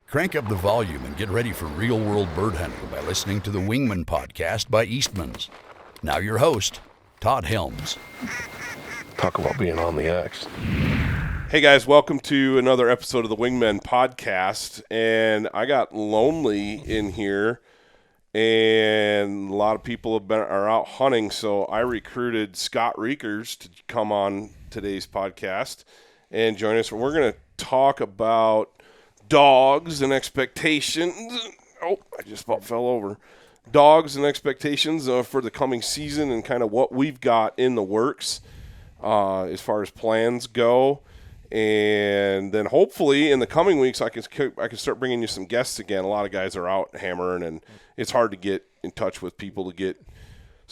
Crank up the volume and get ready for real-world bird hunting by listening to the Wingman podcast by Eastman's. Now your host, Todd Helms. Talk about being on the X. Hey guys, welcome to another episode of the Wingmen podcast. And I got lonely in here, and a lot of people are out hunting, so I recruited Scott Reekers to come on today's podcast and join us. We're going to talk about dogs and expectations. Oh, I just about fell over. Dogs and expectations for the coming season and kind of what we've got in the works as far as plans go. And then hopefully in the coming weeks I can start bringing you some guests again. A lot of guys are out hammering, and it's hard to get in touch with people to get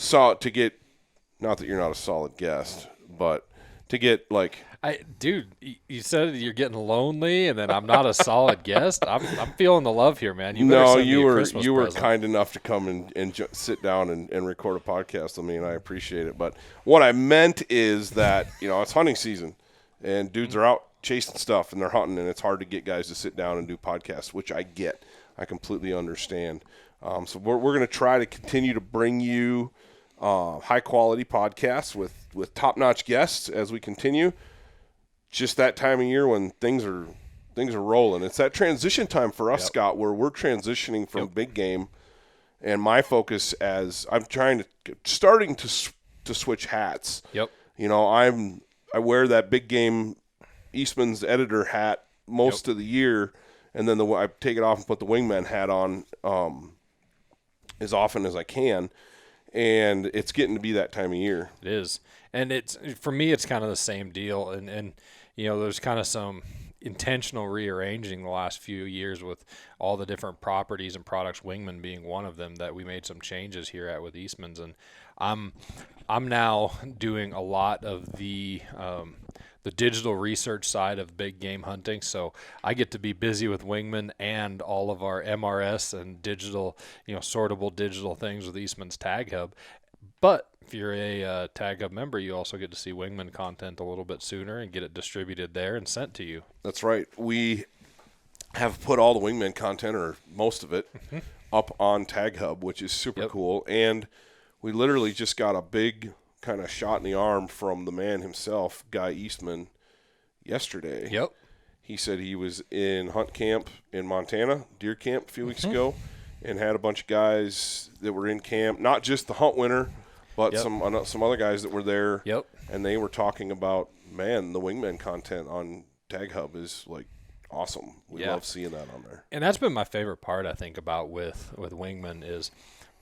not that you're not a solid guest, but to get like Dude, you said you're getting lonely, and then I'm not a solid guest. I'm feeling the love here, man. You were kind enough to come and sit down and record a podcast with me, and I appreciate it. But what I meant is that it's hunting season, and dudes are out chasing stuff, and they're hunting, and it's hard to get guys to sit down and do podcasts, which I get. I completely understand. So we're going to try to continue to bring you high quality podcasts with top notch guests as we continue. Just that time of year when things are rolling. It's that transition time for us, Scott, where we're transitioning from big game, and my focus as I'm starting to switch hats. Yep. I wear that big game Eastman's editor hat most of the year, and then I take it off and put the Wingman hat on as often as I can, and it's getting to be that time of year. It is. And for me, it's kind of the same deal. And there's kind of some intentional rearranging the last few years with all the different properties and products, Wingman being one of them, that we made some changes here with Eastman's. And I'm now doing a lot of the digital research side of big game hunting. So I get to be busy with Wingman and all of our MRS and digital, sortable digital things with Eastman's Tag Hub. But if you're a Tag Hub member, you also get to see Wingman content a little bit sooner and get it distributed there and sent to you. That's right. We have put all the Wingman content, or most of it, up on Tag Hub, which is super cool. And we literally just got a big kind of shot in the arm from the man himself, Guy Eastman, yesterday. Yep. He said he was in hunt camp in Montana, deer camp a few weeks ago, and had a bunch of guys that were in camp, not just the hunt winner, but some other guys that were there. Yep. And they were talking about, man, the Wingman content on Tag Hub is like awesome. We love seeing that on there. And that's been my favorite part, I think, about with Wingman is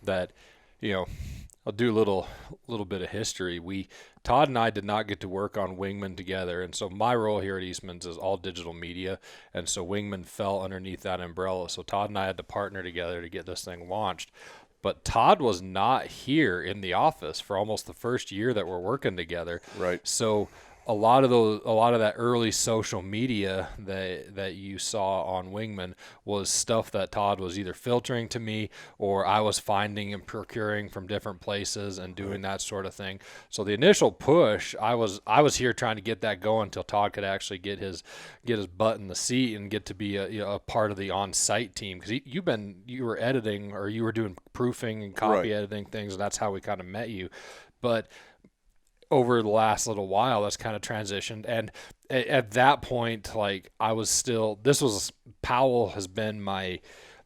that, I'll do a little bit of history. Todd and I did not get to work on Wingman together, and so my role here at Eastman's is all digital media, and so Wingman fell underneath that umbrella. So Todd and I had to partner together to get this thing launched. But Todd was not here in the office for almost the first year that we're working together. Right. So a lot of that early social media that you saw on Wingman was stuff that Todd was either filtering to me, or I was finding and procuring from different places and doing that sort of thing. So the initial push, I was here trying to get that going until Todd could actually get his butt in the seat and get to be a part of the on-site team, because you were editing, or you were doing proofing and copy editing things, and that's how we kind of met you. But over the last little while, that's kind of transitioned. And at that point, Powell has been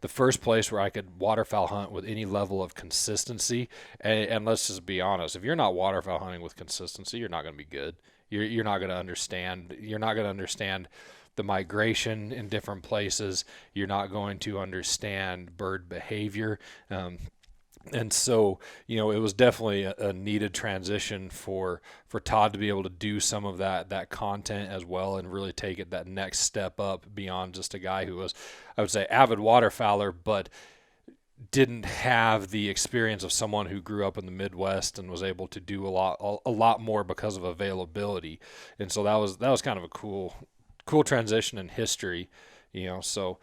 the first place where I could waterfowl hunt with any level of consistency. And let's just be honest, if you're not waterfowl hunting with consistency, you're not going to be good. You're not going to understand. You're not going to understand the migration in different places. You're not going to understand bird behavior. And so, it was definitely a needed transition for Todd to be able to do some of that content as well, and really take it that next step up beyond just a guy who was, I would say, avid waterfowler, but didn't have the experience of someone who grew up in the Midwest and was able to do a lot more because of availability. And so that was kind of a cool transition in history, so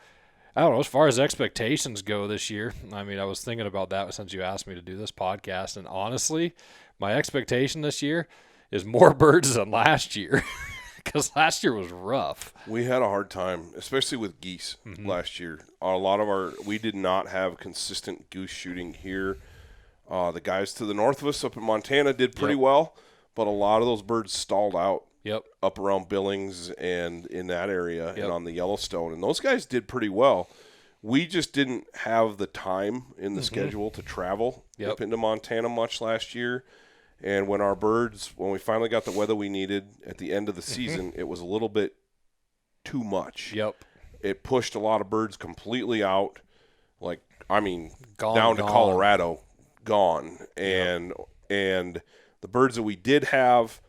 I don't know, as far as expectations go this year, I mean, I was thinking about that since you asked me to do this podcast, and honestly, my expectation this year is more birds than last year. because last year was rough. We had a hard time, especially with geese last year. We did not have consistent goose shooting here. The guys to the north of us up in Montana did pretty well, but a lot of those birds stalled out up around Billings and in that area and on the Yellowstone. And those guys did pretty well. We just didn't have the time in the schedule to travel up into Montana much last year. And when we finally got the weather we needed at the end of the season, it was a little bit too much. It pushed a lot of birds completely out, down to Colorado, gone. And the birds that we did have,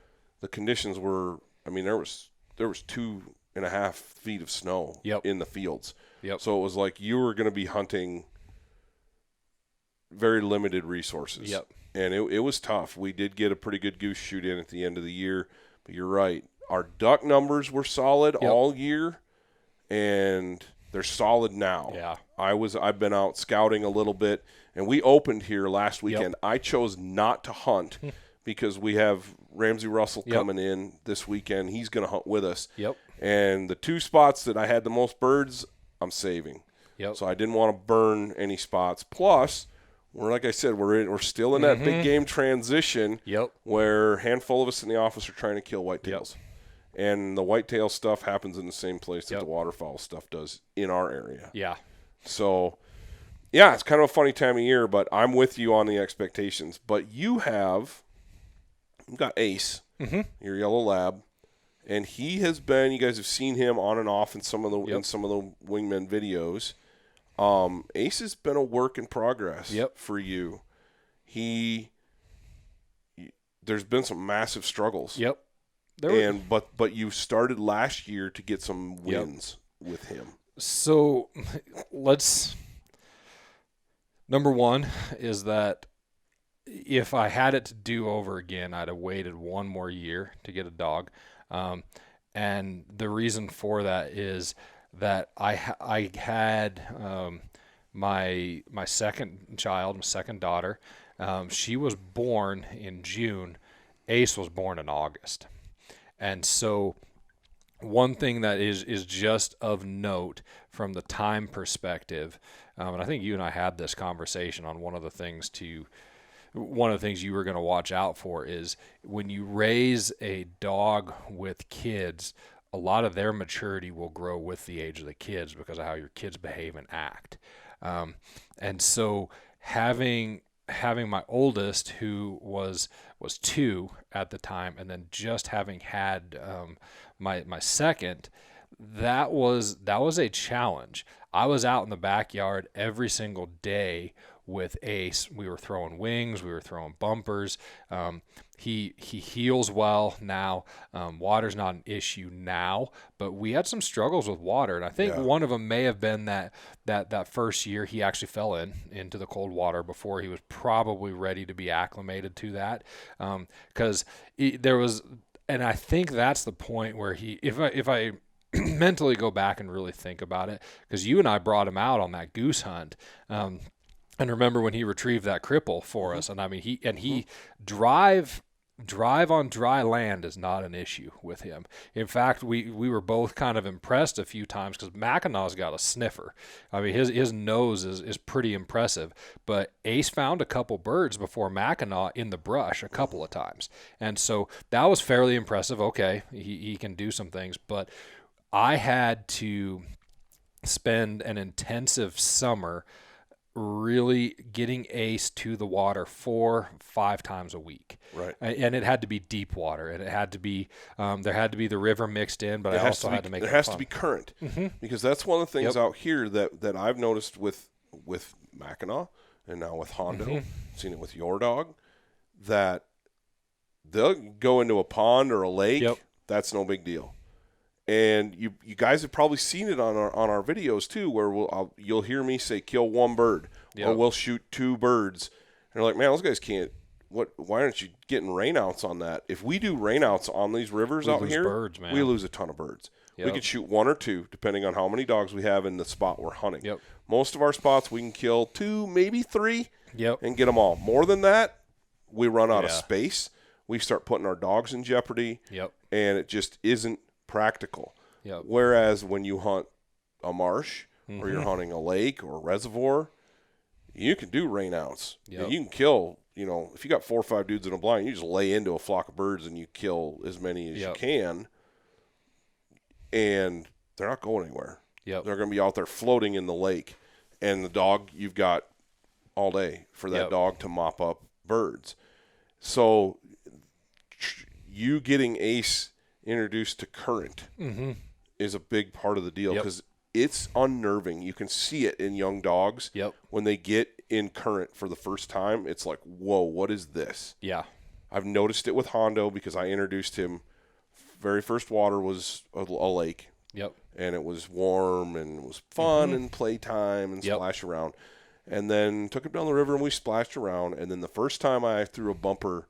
the conditions were, there was 2.5 feet of snow in the fields. So it was like you were going to be hunting very limited resources. And it was tough. We did get a pretty good goose shoot in at the end of the year, but you're right. Our duck numbers were solid all year, and they're solid now. I've been out scouting a little bit, and we opened here last weekend. I chose not to hunt because we have Ramsey Russell coming in this weekend. He's going to hunt with us. And the 2 spots that I had the most birds, I'm saving. So I didn't want to burn any spots. Plus, like I said, we're still in that big game transition where a handful of us in the office are trying to kill whitetails. And the whitetail stuff happens in the same place that the waterfowl stuff does in our area. So, it's kind of a funny time of year, but I'm with you on the expectations. But you've got Ace, your yellow lab, and he has been, you guys have seen him on and off in some of the Wingmen videos. Ace has been a work in progress for you. There's been some massive struggles. But you started last year to get some wins with him. So number one is that if I had it to do over again, I'd have waited 1 more year to get a dog. And the reason for that is that I had my second child, my second daughter. She was born in June. Ace was born in August. And so one thing that is just of note from the time perspective, and I think you and I had this conversation on one of the things you were going to watch out for is when you raise a dog with kids, a lot of their maturity will grow with the age of the kids because of how your kids behave and act. And so having my oldest, who was 2 at the time, and then just having had my second, that was a challenge. I was out in the backyard every single day with Ace. We were throwing wings, we were throwing bumpers. He heals well now. Water's not an issue now, but we had some struggles with water, and I think one of them may have been that first year he actually fell into the cold water before he was probably ready to be acclimated to that, because there was, and I think that's the point where if I mentally go back and really think about it, because you and I brought him out on that goose hunt. And remember when he retrieved that cripple for us, and I mean he drive on dry land is not an issue with him. In fact, we were both kind of impressed a few times because Mackinaw's got a sniffer. I mean his nose is pretty impressive. But Ace found a couple birds before Mackinaw in the brush a couple of times, and so that was fairly impressive. Okay, he can do some things, but I had to spend an intensive summer really getting Ace to the water 4-5 times a week. Right. And it had to be deep water, and it had to be there had to be the river mixed in, but I also had to make it fun. There has to be current, because that's one of the things out here that I've noticed with Mackinaw and now with Hondo, seen it with your dog, that they'll go into a pond or a lake. That's no big deal. And you guys have probably seen it on our videos too, where you'll hear me say kill 1 bird, or we'll shoot 2 birds, and you're like, man, those guys can't. Why aren't you getting rainouts on that? If we do rainouts on these rivers out here, birds, man. We lose a ton of birds. We could shoot 1 or 2, depending on how many dogs we have in the spot we're hunting. Most of our spots we can kill 2, maybe 3, and get them all. More than that, we run out of space, we start putting our dogs in jeopardy. Yep. And it just isn't practical. Yep. Whereas when you hunt a marsh or you're hunting a lake or a reservoir, you can do rainouts. Yep. And you can kill, if you got 4 or 5 dudes in a blind, you just lay into a flock of birds and you kill as many as you can. And they're not going anywhere. Yep. They're going to be out there floating in the lake. And the dog, you've got all day for that dog to mop up birds. So you getting Ace introduced to current is a big part of the deal because it's unnerving. You can see it in young dogs. Yep. When they get in current for the first time, it's like, whoa, what is this? Yeah. I've noticed it with Hondo because I introduced him. Very first water was a lake. Yep. And it was warm and it was fun and playtime and splash around. And then took him down the river and we splashed around. And then the first time I threw a bumper,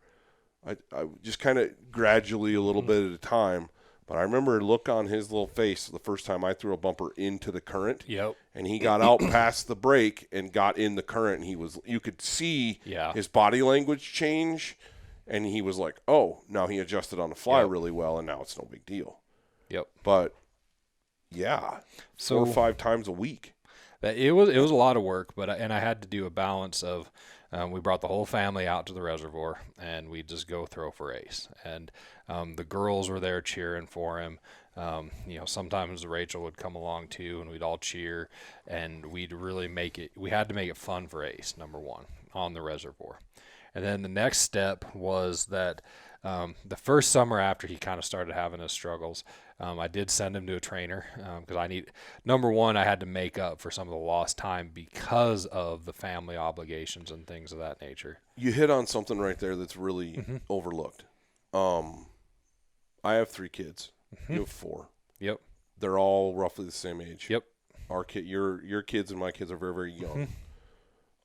I just kind of gradually a little bit at a time. But I remember a look on his little face the first time I threw a bumper into the current. Yep. And he got out past the break and got in the current. And you could see his body language change. And he was like, oh, now he adjusted on the fly really well. And now it's no big deal. Yep. But, yeah, 4 or 5 times a week. It was a lot of work, but I had to do a balance of we brought the whole family out to the reservoir and we'd just go throw for Ace, and the girls were there cheering for him. Sometimes Rachel would come along too, and we'd all cheer, and we had to make it fun for Ace, number one, on the reservoir. And then the next step was that the first summer after he kind of started having his struggles, I did send him to a trainer because I had to make up for some of the lost time because of the family obligations and things of that nature. You hit on something right there that's really overlooked. I have 3 kids. You have 4. Yep. They're all roughly the same age. Yep. Your kids and my kids are very, very young.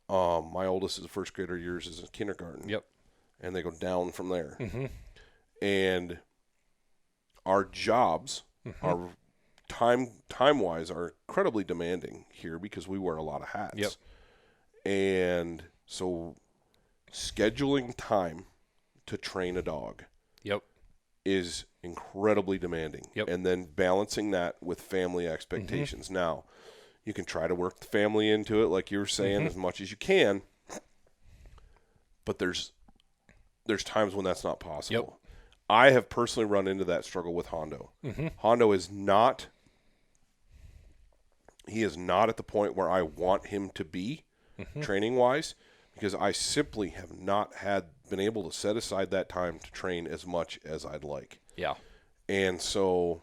My oldest is a first grader. Yours is in kindergarten. Yep. And they go down from there. And our jobs are time-wise are incredibly demanding here because we wear a lot of hats. Yep. And so scheduling time to train a dog is incredibly demanding. Yep. And then balancing that with family expectations. Now, you can try to work the family into it, like you were saying, as much as you can. But there's times when that's not possible. Yep. I have personally run into that struggle with Hondo. Hondo is not at the point where I want him to be training-wise, because I simply have not been able to set aside that time to train as much as I'd like. Yeah. And so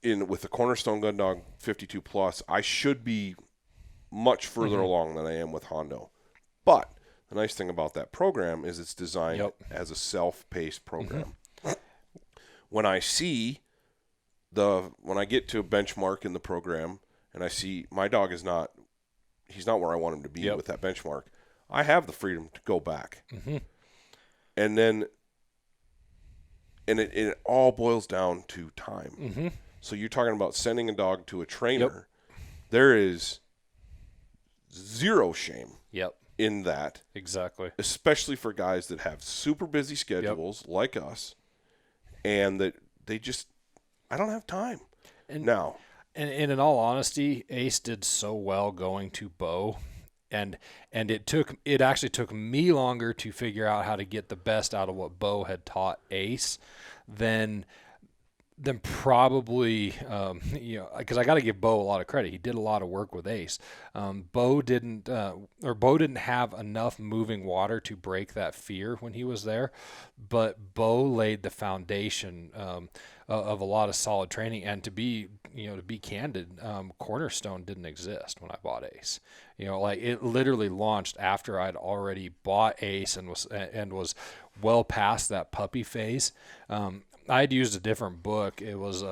with the Cornerstone Gun Dog 52 Plus, I should be much further along than I am with Hondo. But the nice thing about that program is it's designed as a self-paced program. When I get to a benchmark in the program and I see my dog he's not where I want him to be with that benchmark, I have the freedom to go back. And then it all boils down to time. So you're talking about sending a dog to a trainer. There is zero shame in that. Exactly. Especially for guys that have super busy schedules like us, and that I don't have time. And in all honesty, Ace did so well going to Bo, and it actually took me longer to figure out how to get the best out of what Bo had taught Ace than probably, because I got to give Bo a lot of credit. He did a lot of work with Ace. Bo didn't have enough moving water to break that fear when he was there, but Bo laid the foundation of a lot of solid training. And to be candid, Cornerstone didn't exist when I bought Ace. It literally launched after I'd already bought Ace and was well past that puppy phase. I had used a different book. It was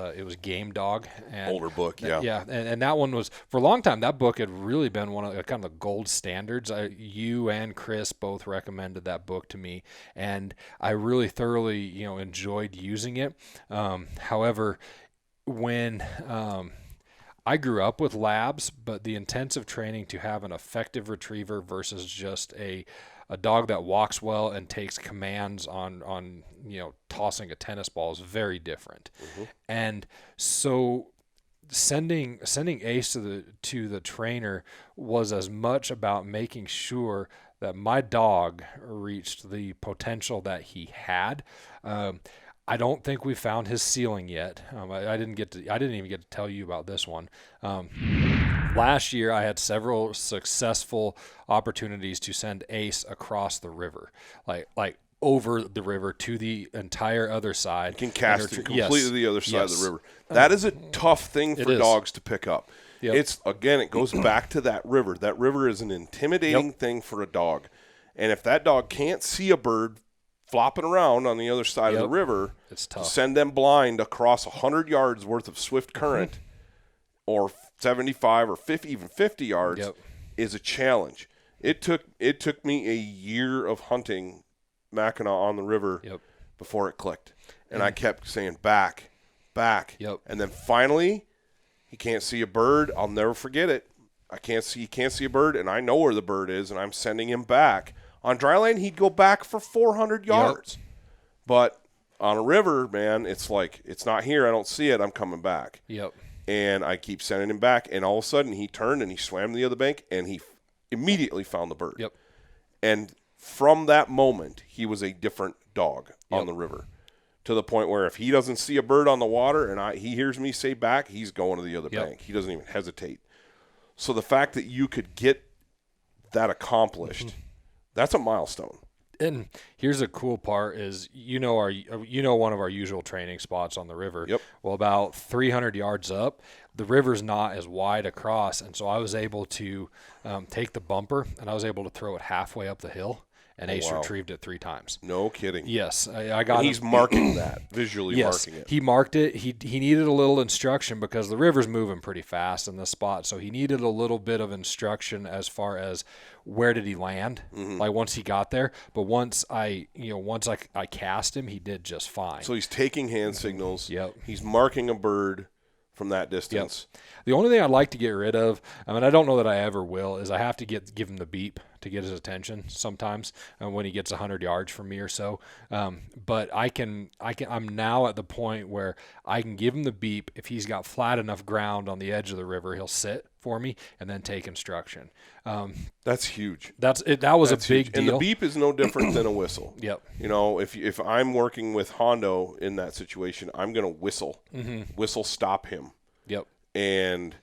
Game Dog. Older book, yeah. Yeah, and that one was, for a long time, that book had really been one of kind of the gold standards. You and Chris both recommended that book to me, and I really thoroughly, enjoyed using it. However, when I grew up with labs, but the intensive training to have an effective retriever versus just a a dog that walks well and takes commands on tossing a tennis ball is very different. And so sending Ace to the trainer was as much about making sure that my dog reached the potential that he had. I don't think we found his ceiling yet. I didn't even get to tell you about this one. Last year, I had several successful opportunities to send Ace across the river, like over the river to the entire other side. You can cast it completely to the other side of the river. That is a tough thing for dogs to pick up. Yep. It goes back to that river. That river is an intimidating thing for a dog. And if that dog can't see a bird flopping around on the other side of the river, it's tough. To send them blind across 100 yards worth of swift current or 75 or 50, even 50 yards is a challenge. It took me a year of hunting Mackinac on the river before it clicked. And I kept saying back. And then finally he can't see a bird. I'll never forget it. He can't see a bird, and I know where the bird is, and I'm sending him back. On dry land, he'd go back for 400 yards. But on a river, man, it's like, it's not here. I don't see it. I'm coming back. And I keep sending him back, and all of a sudden he turned and he swam to the other bank, and he immediately found the bird. And from that moment, he was a different dog on the river, to the point where if he doesn't see a bird on the water and he hears me say back, he's going to the other bank. He doesn't even hesitate. So the fact that you could get that accomplished, that's a milestone. And here's the cool part is, one of our usual training spots on the river. Well, about 300 yards up, the river's not as wide across, and so I was able to take the bumper, and I was able to throw it halfway up the hill, and Ace retrieved it 3 times. No kidding. Yes, I got. And he's marking that, visually marking it. He marked it. He needed a little instruction because the river's moving pretty fast in this spot, so he needed a little bit of instruction as far as where did he land, like once he got there. But once I cast him, he did just fine. So he's taking hand signals. He's marking a bird from that distance. The only thing I'd like to get rid of, I don't know that I ever will, is I have to give him the beep to get his attention sometimes when he gets 100 yards from me or so. But I'm now at the point where I can give him the beep. If he's got flat enough ground on the edge of the river, he'll sit for me and then take instruction. That's huge. That was a big deal. And the beep is no different than a whistle. If I'm working with Hondo in that situation, I'm going to whistle. Whistle, stop him. And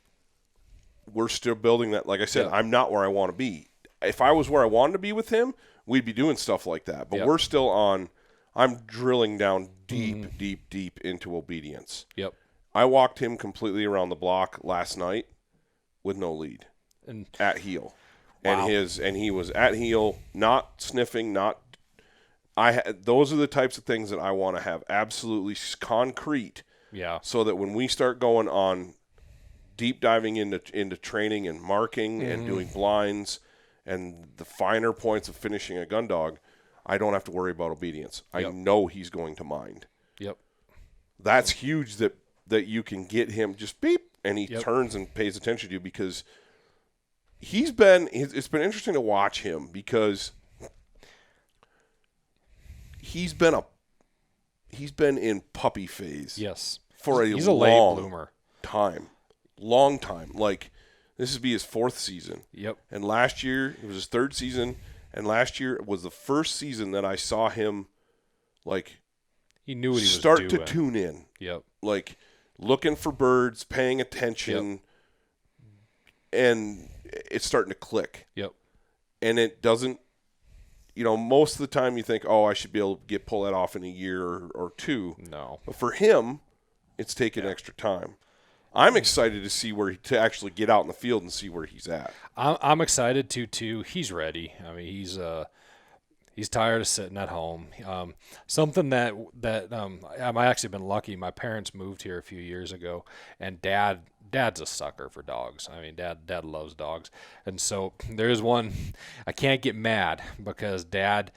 we're still building that. Like I said, I'm not where I want to be. If I was where I wanted to be with him, we'd be doing stuff like that. But we're still I'm drilling down deep into obedience. I walked him completely around the block last night with no lead and at heel. Wow. And he was at heel, not sniffing, those are the types of things that I want to have absolutely concrete. So that when we start going on deep diving into training and marking and doing blinds and the finer points of finishing a gun dog, I don't have to worry about obedience. I know he's going to mind. That's huge that you can get him just beep and he turns and pays attention to you, because it's been interesting to watch him, because he's been in puppy phase. For he's a late bloomer. Long time. Like, this would be his 4th season. And last year, it was his 3rd season, and last year was the first season that I saw him, like, he knew what he was doing. Start to tune in. Like, looking for birds, paying attention, and it's starting to click. And it doesn't, most of the time you think, oh, I should be able to pull that off in a year or 2. No. But for him, it's taken extra time. I'm excited to see to actually get out in the field and see where he's at. I'm excited too. He's ready. He's tired of sitting at home. Something that I've actually been lucky. My parents moved here a few years ago, and Dad's a sucker for dogs. Dad loves dogs, and so there's one. I can't get mad because Dad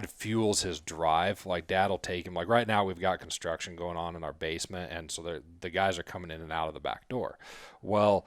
fuels his drive. Like, Dad will take him. Like, right now we've got construction going on in our basement, and so the guys are coming in and out of the back door. Well,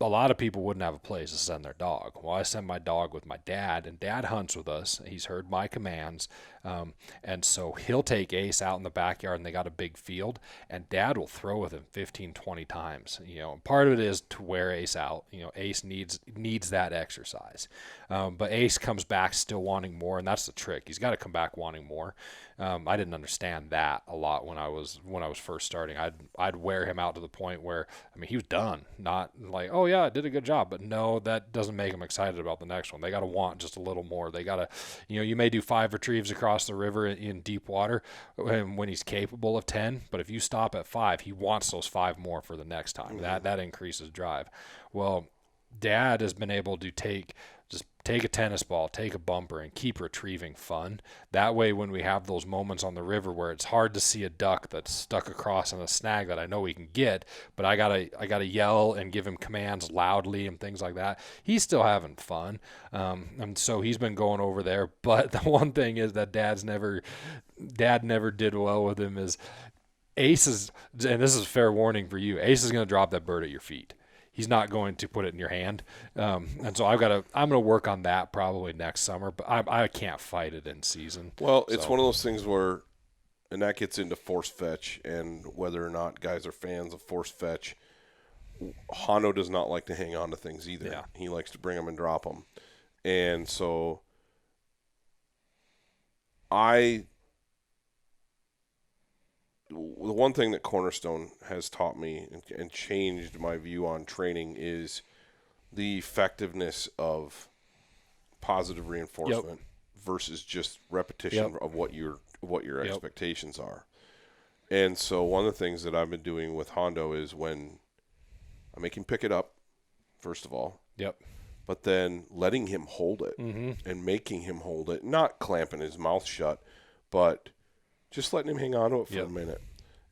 a lot of people wouldn't have a place to send their dog. Well, I send my dog with my dad, and Dad hunts with us. He's heard my commands. And so he'll take Ace out in the backyard, and they got a big field, and Dad will throw with him 15, 20 times. Part of it is to wear Ace out. Ace needs that exercise. But Ace comes back still wanting more, and that's the trick. He's got to come back wanting more. I didn't understand that a lot when I was first starting. I'd wear him out to the point where, he was done. Not like, oh yeah, I did a good job, but no, that doesn't make him excited about the next one. They got to want just a little more. They got to, you may do 5 retrieves across the river in deep water when he's capable of 10, but if you stop at 5, he wants those 5 more for the next time. Mm-hmm. That increases drive. Well, Dad has been able to take a tennis ball, take a bumper, and keep retrieving fun. That way, when we have those moments on the river where it's hard to see a duck that's stuck across on a snag that I know he can get, but I gotta yell and give him commands loudly and things like that, he's still having fun. And so he's been going over there. But the one thing is that Dad never did well with him is Ace is, and this is a fair warning for you, Ace is going to drop that bird at your feet. He's not going to put it in your hand. And so I'm going to work on that probably next summer, but I can't fight it in season. Well, it's one of those things where, and that gets into force fetch and whether or not guys are fans of force fetch. Hondo does not like to hang on to things either. Yeah. He likes to bring them and drop them. And so the one thing that Cornerstone has taught me and changed my view on training is the effectiveness of positive reinforcement versus just repetition of what your expectations are. And so one of the things that I've been doing with Hondo is when I make him pick it up, first of all. But then letting him hold it and making him hold it, not clamping his mouth shut, but just letting him hang on to it for a minute.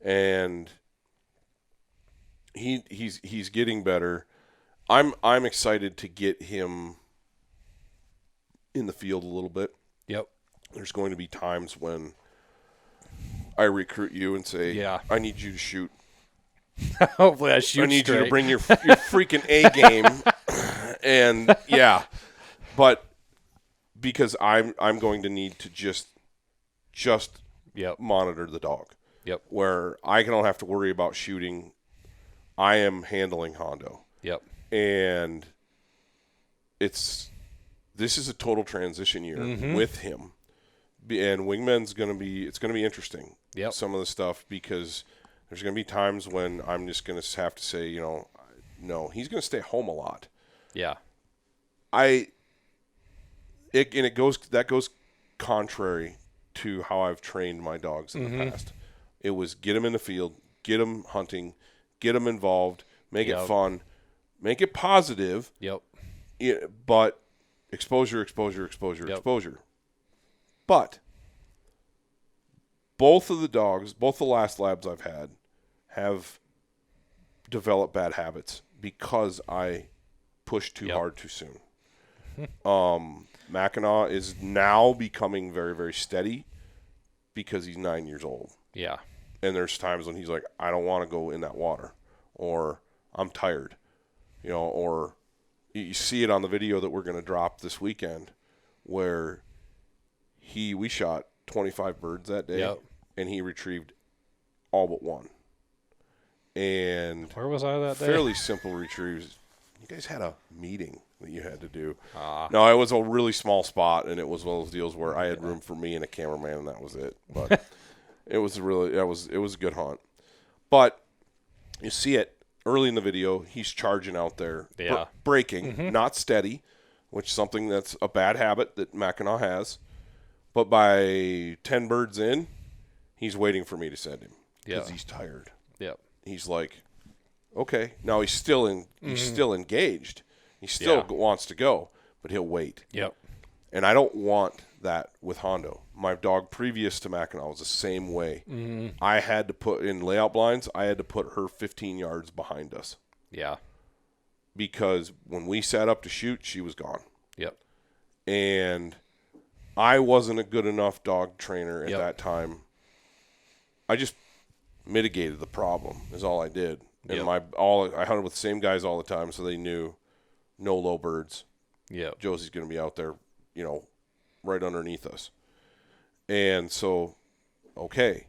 And he's getting better. I'm excited to get him in the field a little bit. There's going to be times when I recruit you and say, I need you to shoot. Hopefully I shoot I need straight. you to bring your freaking A game. And but because I'm going to need to just monitor the dog. Where I don't have to worry about shooting. I am handling Hondo. And this is a total transition year with him. And Wingman's going to be interesting. Some of the stuff, because there's going to be times when I'm just going to have to say, no, he's going to stay home a lot. That goes contrary to how I've trained my dogs in the past. It was get them in the field, get them hunting, get them involved, make it fun, make it positive. But exposure. But both of the dogs, both the last labs I've had, have developed bad habits because I pushed too hard too soon. Mackinac is now becoming very, very steady because he's 9 years old. And there's times when he's like, I don't want to go in that water, or I'm tired, or you see it on the video that we're going to drop this weekend where we shot 25 birds that day and he retrieved all but one. And where was I that day? Fairly simple retrieves. You guys had a meeting that you had to do. No, it was a really small spot, and it was one of those deals where I had room for me and a cameraman, and that was it. But it was a good hunt. But you see it early in the video. He's charging out there, breaking, not steady, which is something that's a bad habit that Mackinac has. But by 10 birds in, he's waiting for me to send him because he's tired. He's like, okay. Now he's still still engaged. He still wants to go, but he'll wait. And I don't want that with Hondo. My dog previous to Mackinac was the same way. I had to put in layout blinds. I had to put her 15 yards behind us. Because when we sat up to shoot, she was gone. And I wasn't a good enough dog trainer at that time. I just mitigated the problem is all I did. And Yep. I hunted with the same guys all the time, so they knew no low birds. Yeah. Josie's going to be out there, right underneath us. And so, okay,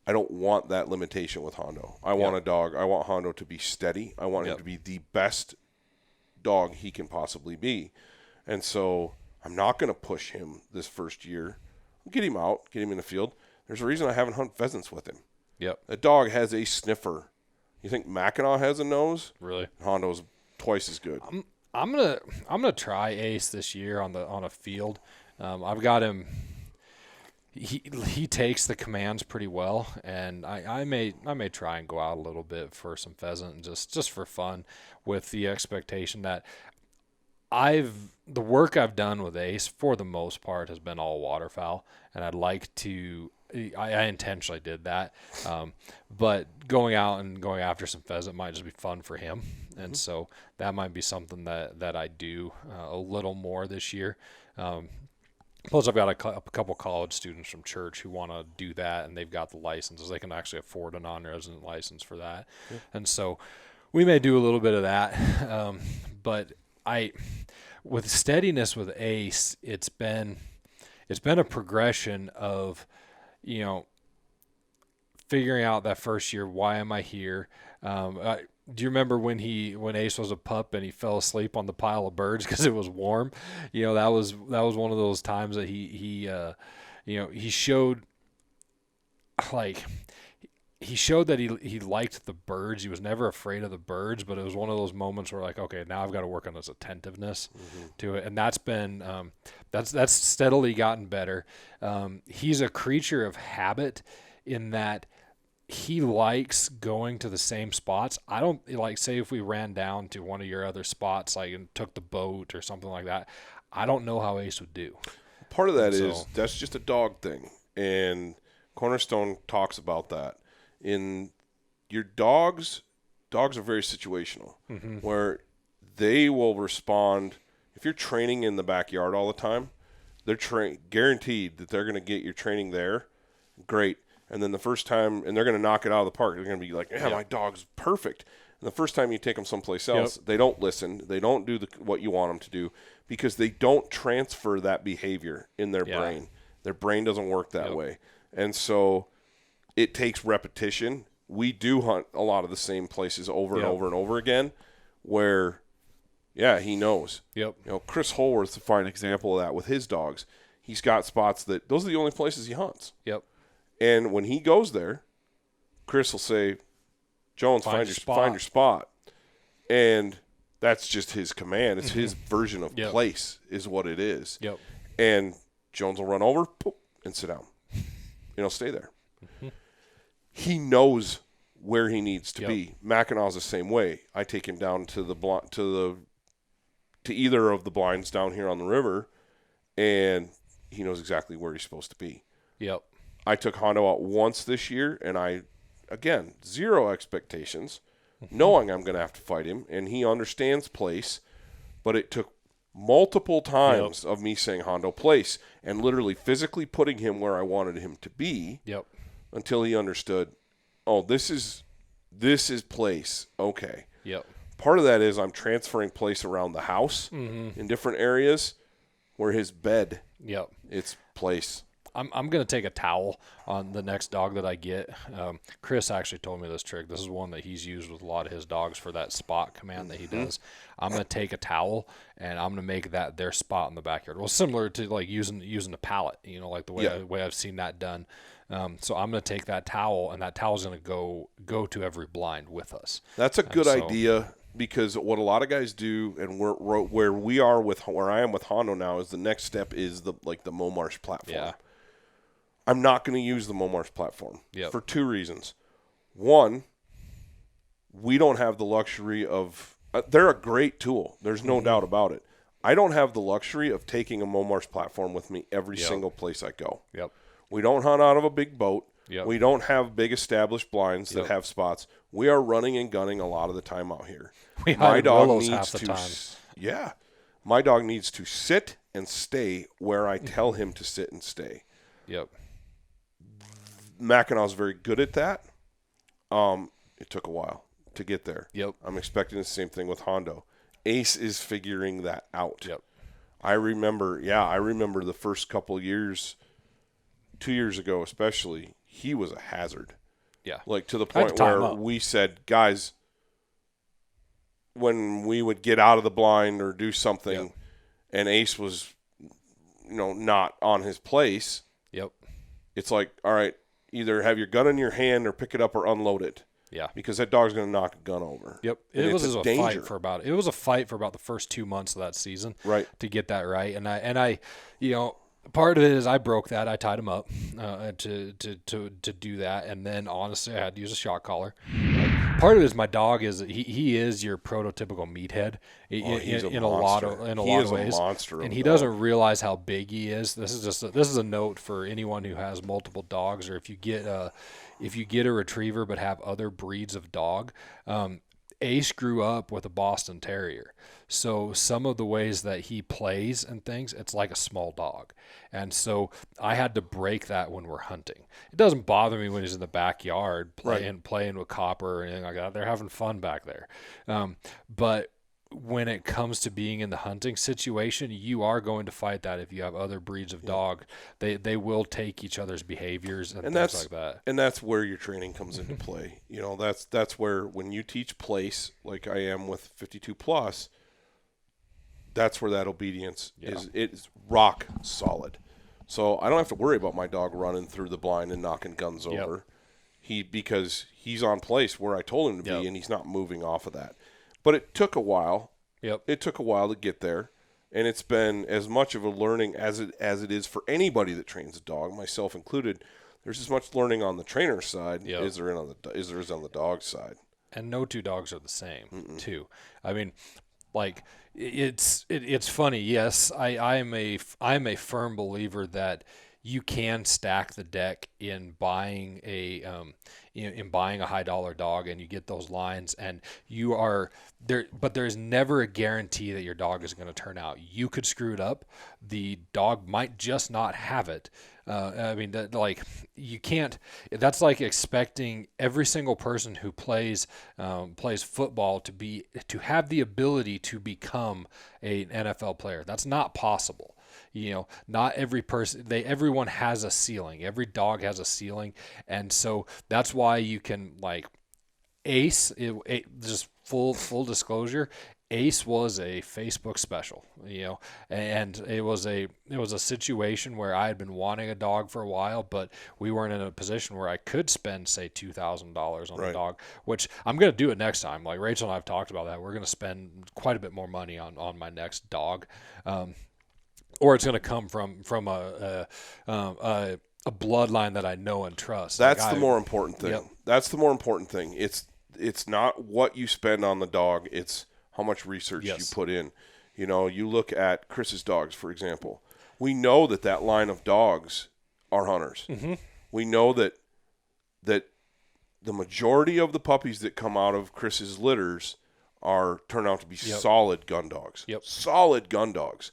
I don't want that limitation with Hondo. I want a dog. I want Hondo to be steady. I want him to be the best dog he can possibly be. And so I'm not going to push him this first year. Get him out, get him in the field. There's a reason I haven't hunted pheasants with him. Yep. A dog has a sniffer. You think Mackinac has a nose? Really? Hondo's twice as good. I'm gonna try Ace this year on a field. I've got him. He takes the commands pretty well, and I may try and go out a little bit for some pheasant and just for fun, with the expectation that the work I've done with Ace for the most part has been all waterfowl, and I'd like to. I intentionally did that, but going out and going after some pheasant might just be fun for him, and so that might be something that I do a little more this year. Plus, I've got a couple college students from church who want to do that, and they've got the licenses. They can actually afford a non-resident license for that, and so we may do a little bit of that. But with steadiness with Ace, it's been a progression of, figuring out that first year, why am I here? Do you remember when Ace was a pup and he fell asleep on the pile of birds because it was warm? That was one of those times that he showed, like, he showed that he liked the birds. He was never afraid of the birds, but it was one of those moments where, like, okay, now I've got to work on this attentiveness to it, and that's been that's steadily gotten better. He's a creature of habit in that he likes going to the same spots. I don't say if we ran down to one of your other spots, like, and took the boat or something like that, I don't know how Ace would do. Part of that is that's just a dog thing, and Cornerstone talks about that. In your dogs are very situational, where they will respond. If you're training in the backyard all the time, they're guaranteed that they're going to get your training there. Great. And then the first time, and they're going to knock it out of the park. They're going to be like, my dog's perfect. And the first time you take them someplace else, they don't listen. They don't do what you want them to do because they don't transfer that behavior in their brain. Their brain doesn't work that way. And so it takes repetition. We do hunt a lot of the same places over and over and over again where, he knows. Chris Holworth's a fine example of that with his dogs. He's got spots that those are the only places he hunts. And when he goes there, Chris will say, Jones, find your spot. And that's just his command. It's his version of place is what it is. And Jones will run over, poop, and sit down. Stay there. He knows where he needs to be. Mackinaw's the same way. I take him down to either of the blinds down here on the river, and he knows exactly where he's supposed to be. I took Hondo out once this year, and again, zero expectations, knowing I'm going to have to fight him, and he understands place, but it took multiple times of me saying Hondo place and literally physically putting him where I wanted him to be until he understood, this is place. Okay. Part of that is I'm transferring place around the house in different areas where his bed, it's place. I'm going to take a towel on the next dog that I get. Chris actually told me this trick. This is one that he's used with a lot of his dogs for that spot command that he does. I'm going to take a towel, and I'm going to make that their spot in the backyard. Well, similar to like using a pallet, like the way I've seen that done. So I'm going to take that towel, and that towel is going to go to every blind with us. That's a good idea, because what a lot of guys do, and where I am with Hondo now, is the next step is the Momarsh platform. I'm not going to use the Momarsh platform for two reasons. One, we don't have the luxury of they're a great tool. There's no doubt about it. I don't have the luxury of taking a Momarsh platform with me every single place I go. We don't hunt out of a big boat. We don't have big established blinds that have spots. We are running and gunning a lot of the time out here. My dog needs to my dog needs to sit and stay where I tell him to sit and stay. Mackinaw's very good at that. It took a while. to get there. Yep. I'm expecting the same thing with Hondo. Ace is figuring that out. Yep. I remember the first couple of years, 2 years ago especially, he was a hazard. Yeah. Like to the point where we said, guys, when we would get out of the blind or do something and Ace was, not on his place, it's like, all right, either have your gun in your hand or pick it up or unload it. Yeah. Because that dog's going to knock a gun over. Yep. It was a fight for about the first 2 months of that season. Right. To get that right. And I part of it is I broke that. I tied him up to do that, and then honestly I had to use a shock collar. Part of it is my dog is he is your prototypical meathead in a lot of ways. He is a monster, and he doesn't realize how big he is. This is a note for anyone who has multiple dogs, or if you get a retriever but have other breeds of dog. Ace grew up with a Boston Terrier. So some of the ways that he plays and things, it's like a small dog. And so I had to break that when we're hunting. It doesn't bother me when he's in the backyard playing with copper or anything like that. They're having fun back there. But when it comes to being in the hunting situation, you are going to fight that if you have other breeds of dog. They will take each other's behaviors and things like that. And that's where your training comes into play. That's where when you teach place, like I am with 52 plus, that's where that obedience is rock solid. So I don't have to worry about my dog running through the blind and knocking guns over. Because he's on place where I told him to be, and he's not moving off of that. But it took a while. It took a while to get there, and it's been as much of a learning as it is for anybody that trains a dog, myself included. There's as much learning on the trainer's side as there is on the dog's side. And no two dogs are the same, too. I mean, like it's funny. Yes, I'm a firm believer that you can stack the deck in buying a high dollar dog, and you get those lines, and you are there. But there's never a guarantee that your dog is going to turn out. You could screw it up. The dog might just not have it. You can't. That's like expecting every single person who plays football to have the ability to become an NFL player. That's not possible. Not every person, everyone has a ceiling. Every dog has a ceiling. And so that's why you can, like, Ace, just full disclosure, Ace was a Facebook special, and it was a situation where I had been wanting a dog for a while, but we weren't in a position where I could spend, say, $2,000 on a dog, which I'm going to do it next time. Like Rachel and I have talked about that. We're going to spend quite a bit more money on my next dog. Or it's going to come from a bloodline that I know and trust. That's the more important thing. That's the more important thing. It's not what you spend on the dog. It's how much research you put in. You look at Chris's dogs, for example. We know that line of dogs are hunters. Mm-hmm. We know that the majority of the puppies that come out of Chris's litters turn out to be solid gun dogs. Solid gun dogs.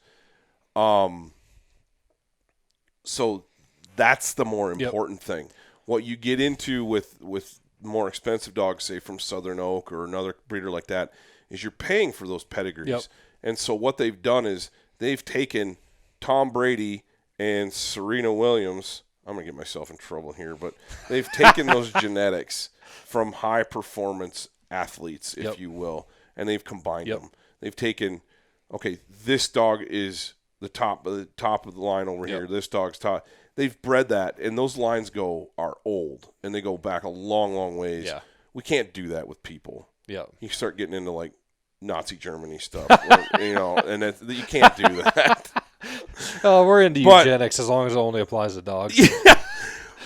So that's the more important thing. What you get into with more expensive dogs, say from Southern Oak or another breeder like that, is you're paying for those pedigrees. And so what they've done is they've taken Tom Brady and Serena Williams. I'm going to get myself in trouble here, but they've taken those genetics from high performance athletes, if you will, and they've combined them. They've taken, this dog is the top of the line over here. This dog's top. They've bred that, and those lines are old, and they go back a long, long ways. We can't do that with people. You start getting into like Nazi Germany stuff, and you can't do that. Oh, we're into eugenics as long as it only applies to dogs.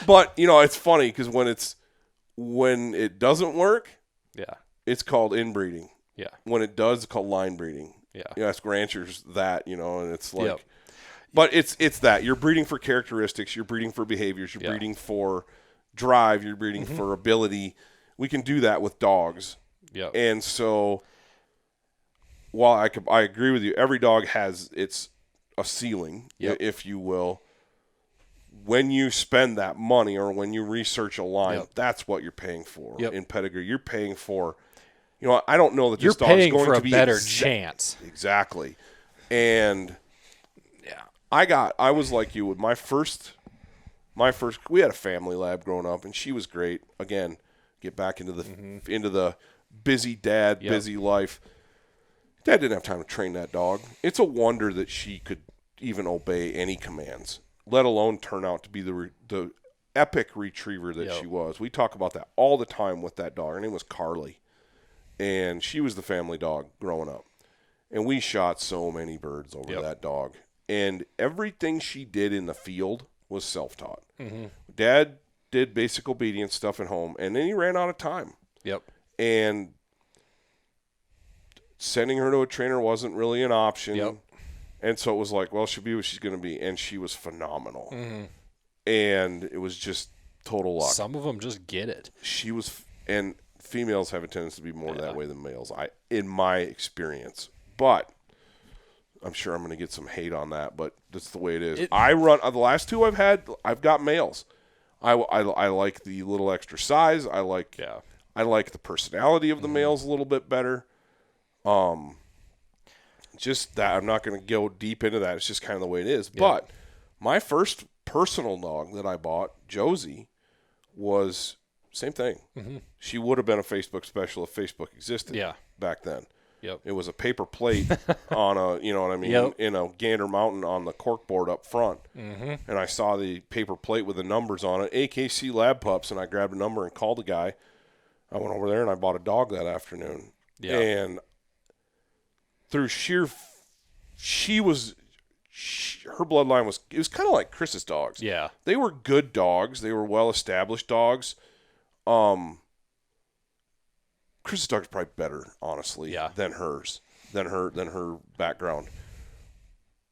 But it's funny because when it doesn't work, it's called inbreeding. When it does, it's called line breeding. You ask ranchers that, and it's like, but it's that you're breeding for characteristics, you're breeding for behaviors, you're breeding for drive, you're breeding for ability. We can do that with dogs. And so, while I agree with you, every dog has a ceiling, if you will. When you spend that money or when you research a line, that's what you're paying for in pedigree. You're paying for I don't know that You're this dog's paying going for to a be better chance. Exactly. And Yeah. I was like you with my first, we had a family lab growing up, and she was great. Again, get back into the busy dad, busy life. Dad didn't have time to train that dog. It's a wonder that she could even obey any commands, let alone turn out to be the epic retriever that she was. We talk about that all the time with that dog. Her name was Carly, and she was the family dog growing up. And we shot so many birds over that dog. And everything she did in the field was self-taught. Mm-hmm. Dad did basic obedience stuff at home, and then he ran out of time. Yep. And sending her to a trainer wasn't really an option. Yep. And so it was like, well, she'll be what she's going to be. And she was phenomenal. Mm-hmm. And it was just total luck. Some of them just get it. She was, and females have a tendency to be more that way than males, in my experience. But I'm sure I'm going to get some hate on that, but that's the way it is. I run, the last two I've got males. I like the little extra size. I like the personality of the males a little bit better. Just that, I'm not going to go deep into that. It's just kind of the way it is. Yeah. But my first personal dog that I bought, Josie, was same thing. Mm-hmm. She would have been a Facebook special if Facebook existed back then. Yep. It was a paper plate on a, you know what I mean, in a Gander Mountain on the corkboard up front. Mm-hmm. And I saw the paper plate with the numbers on it, AKC Lab Pups, and I grabbed a number and called the guy. I went over there and I bought a dog that afternoon. Yeah. And through her bloodline was kind of like Chris's dogs. Yeah. They were good dogs. They were well-established dogs. Chris's dog's probably better, honestly, than hers, than her background.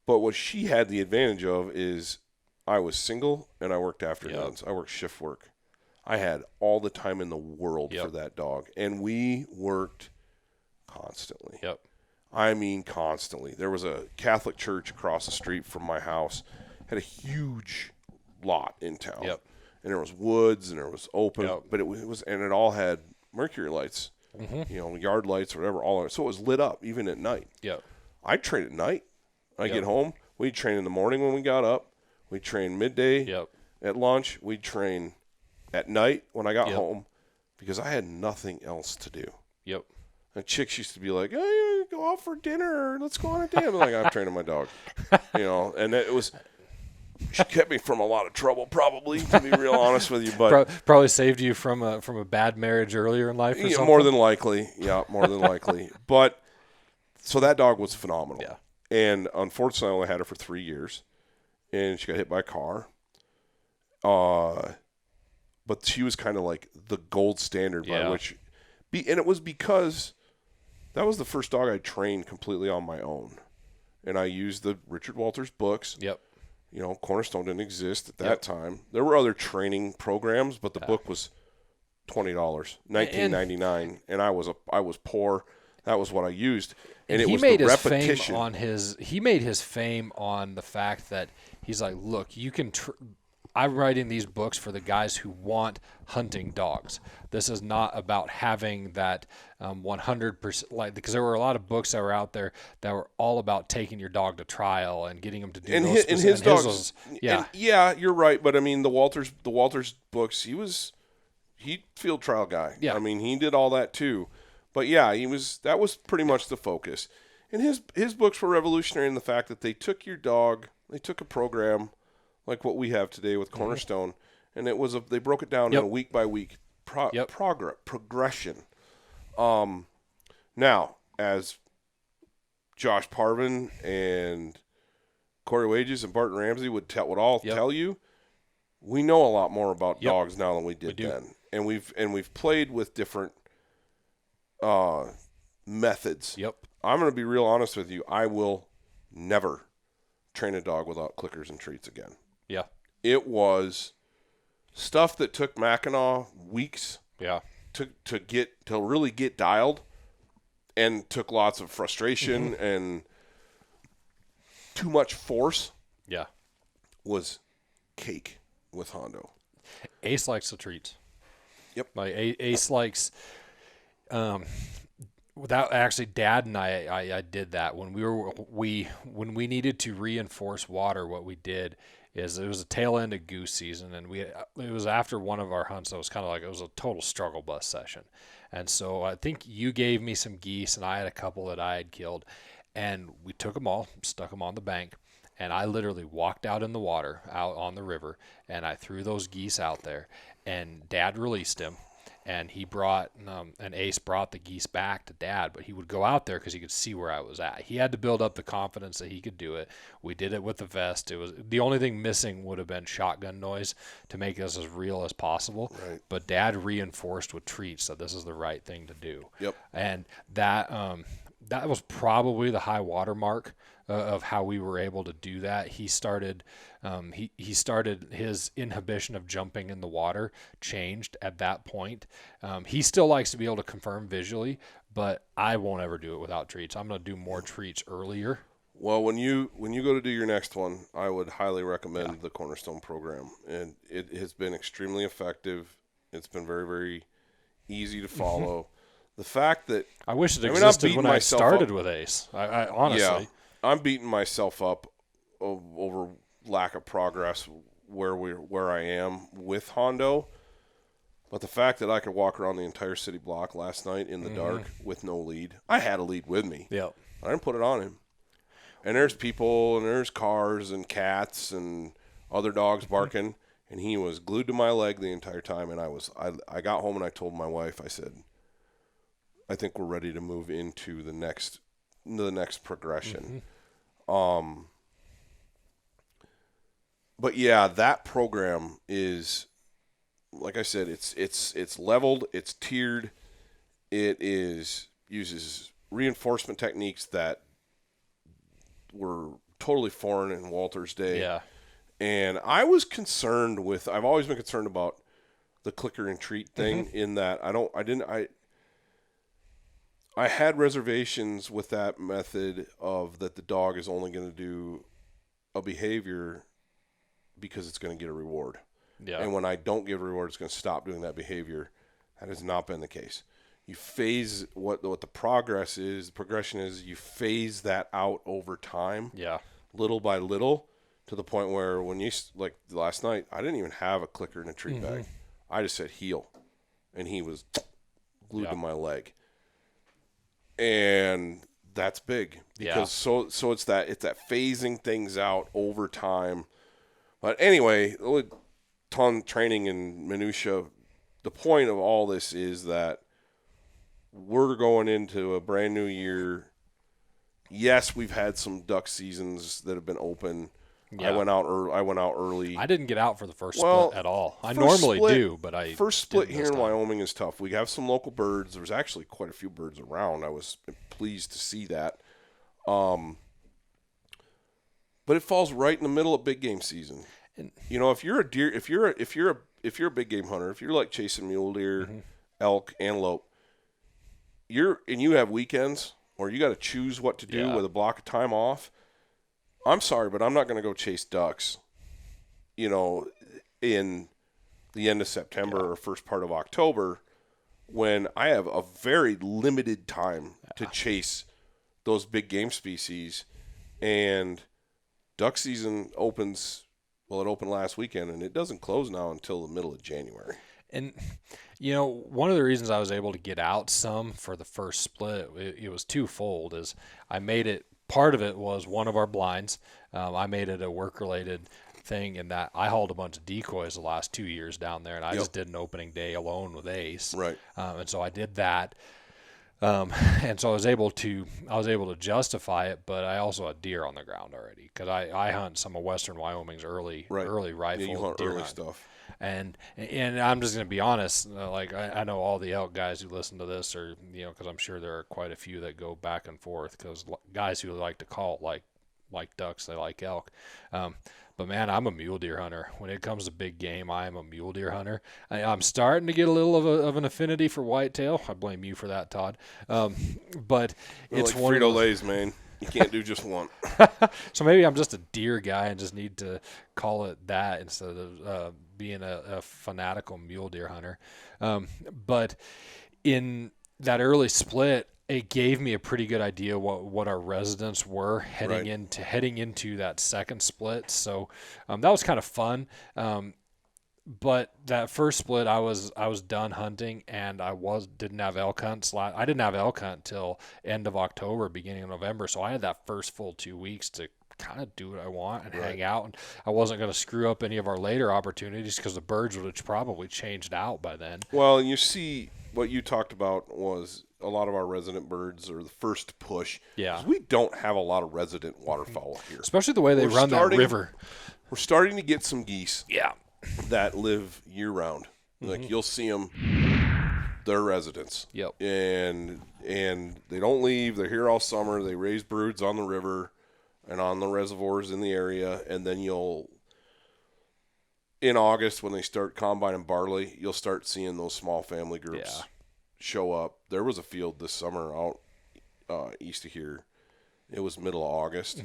But what she had the advantage of is I was single and I worked afternoons. I worked shift work. I had all the time in the world for that dog, and we worked constantly. Yep. I mean, constantly. There was a Catholic church across the street from my house, had a huge lot in town. Yep. And there was woods and there was open, but it all had mercury lights, yard lights or whatever, all of it. So it was lit up even at night. Yep. I'd train at night. I'd get home. We'd train in the morning when we got up. We'd train midday at lunch. We'd train at night when I got home because I had nothing else to do. Yep. And chicks used to be like, "Hey, go out for dinner, or let's go on a date." I'm like, "I'm training my dog," and it was. She kept me from a lot of trouble, probably, to be real honest with you. But probably saved you from a bad marriage earlier in life. Or something? More than likely, more than likely. But so that dog was phenomenal. Yeah. And unfortunately, I only had her for 3 years, and she got hit by a car. But she was kind of like the gold standard by which, and it was because that was the first dog I trained completely on my own, and I used the Richard Walters books. Yep. Cornerstone didn't exist at that time. There were other training programs, but the book was $20, $19.99, and I was poor. That was what I used, and it was the repetition. He made his fame on the fact that he's like, look, you can. I'm writing these books for the guys who want hunting dogs. This is not about having that 100%, because there were a lot of books that were out there that were all about taking your dog to trial and getting him to do those. And his dogs, you're right. But I mean, the Walters books, he field trial guy. Yeah. I mean, he did all that too. But that was pretty much the focus. And his books were revolutionary in the fact that they took your dog, they took a program like what we have today with Cornerstone, and they broke it down in a week by week progression. Now, as Josh Parvin and Corey Wages and Barton Ramsey would tell you, we know a lot more about dogs now than we did then, and we've played with different methods. Yep. I'm going to be real honest with you. I will never train a dog without clickers and treats again. Yeah. It was stuff that took Mackinac weeks to really get dialed, and took lots of frustration and too much force. Yeah. Was cake with Hondo. Ace likes the treats. Yep. Like Ace likes Without actually, Dad and I did that when when we needed to reinforce water. What we did is it was a tail end of goose season, and it was after one of our hunts. That was kind of like it was a total struggle bus session, and so I think you gave me some geese, and I had a couple that I had killed, and we took them all, stuck them on the bank, and I literally walked out in the water, out on the river, and I threw those geese out there, and Dad released him. And he brought, and Ace brought the geese back to Dad, but he would go out there because he could see where I was at. He had to build up the confidence that he could do it. We did it with the vest. It was the only thing missing would have been shotgun noise to make this as real as possible. Right. But Dad reinforced with treats that this is the right thing to do. Yep. And that was probably the high water mark of how we were able to do that. He started his inhibition of jumping in the water changed at that point. He still likes to be able to confirm visually, but I won't ever do it without treats. I'm going to do more treats earlier. Well, when you go to do your next one, I would highly recommend the Cornerstone program, and it has been extremely effective. It's been very, very easy to follow. The fact that I wish it existed when I started with Ace. I honestly, I'm beating myself up over lack of progress where I am with Hondo. But the fact that I could walk around the entire city block last night in the dark with no lead, I had a lead with me. Yeah, I didn't put it on him. And there's people and there's cars and cats and other dogs barking, and he was glued to my leg the entire time. And I got home and I told my wife, I said, I think we're ready to move into the next progression. But yeah, that program is, like I said, it's leveled, it's tiered, it uses reinforcement techniques that were totally foreign in Walter's day. Yeah. And I've always been concerned about the clicker and treat thing in that I had reservations with that method of that the dog is only going to do a behavior because it's going to get a reward. Yeah. And when I don't give a reward, it's going to stop doing that behavior. That has not been the case. You phase what the progression is, you phase that out over time. Yeah. Little by little, to the point where when like last night, I didn't even have a clicker in a treat bag. I just said heel, and he was glued to my leg. And that's big because so it's that phasing things out over time. But anyway, ton training and minutia. The point of all this is that we're going into a brand new year. Yes, we've had some duck seasons that have been open. Yeah. I went out early. I didn't get out for the first split at all. I normally do, but I first split here in Wyoming is tough. We have some local birds. There was actually quite a few birds around. I was pleased to see that. But it falls right in the middle of big game season. And, if you're a deer, if you're a big game hunter, if you're like chasing mule deer, elk, antelope, you have weekends or you got to choose what to do with a block of time off. I'm sorry, but I'm not going to go chase ducks, in the end of September or first part of October when I have a very limited time to chase those big game species. And duck season opens, it opened last weekend, and it doesn't close now until the middle of January. And, one of the reasons I was able to get out some for the first split, it was twofold, is I made it. Part of it was one of our blinds. I made it a work-related thing in that I hauled a bunch of decoys the last 2 years down there, and I just did an opening day alone with Ace. Right. And so I did that. And so I was able to justify it, but I also had deer on the ground already because I hunt some of Western Wyoming's early rifle you hunt deer early hunt. stuff. And I'm just going to be honest, I know all the elk guys who listen to this are, because I'm sure there are quite a few that go back and forth because guys who like to call it like ducks, they like elk. But man, I'm a mule deer hunter. When it comes to big game, I am a mule deer hunter. I'm starting to get a little of an affinity for whitetail. I blame you for that, Todd. But it's like one Frito Lays, man. You can't do just one. So maybe I'm just a deer guy and just need to call it that instead of being a fanatical mule deer hunter. But in that early split, it gave me a pretty good idea what our residents were heading Right. into that second split. So that was kind of fun. But that first split, I was done hunting, and didn't have elk hunts. I didn't have elk hunt till end of October, beginning of November. So I had that first full 2 weeks to kind of do what I want and hang out. And I wasn't going to screw up any of our later opportunities because the birds would have probably changed out by then. Well, you see, what you talked about was a lot of our resident birds are the first push. Yeah. 'Cause we don't have a lot of resident waterfowl here. Especially the way they run that river. We're starting to get some geese Yeah. that live year round. Like you'll see them, they're residents. Yep. And they don't leave. They're here all summer. They raise broods on the river and on the reservoirs in the area. And then in August, when they start combining barley, you'll start seeing those small family groups show up. There was a field this summer out east of here. It was middle of August.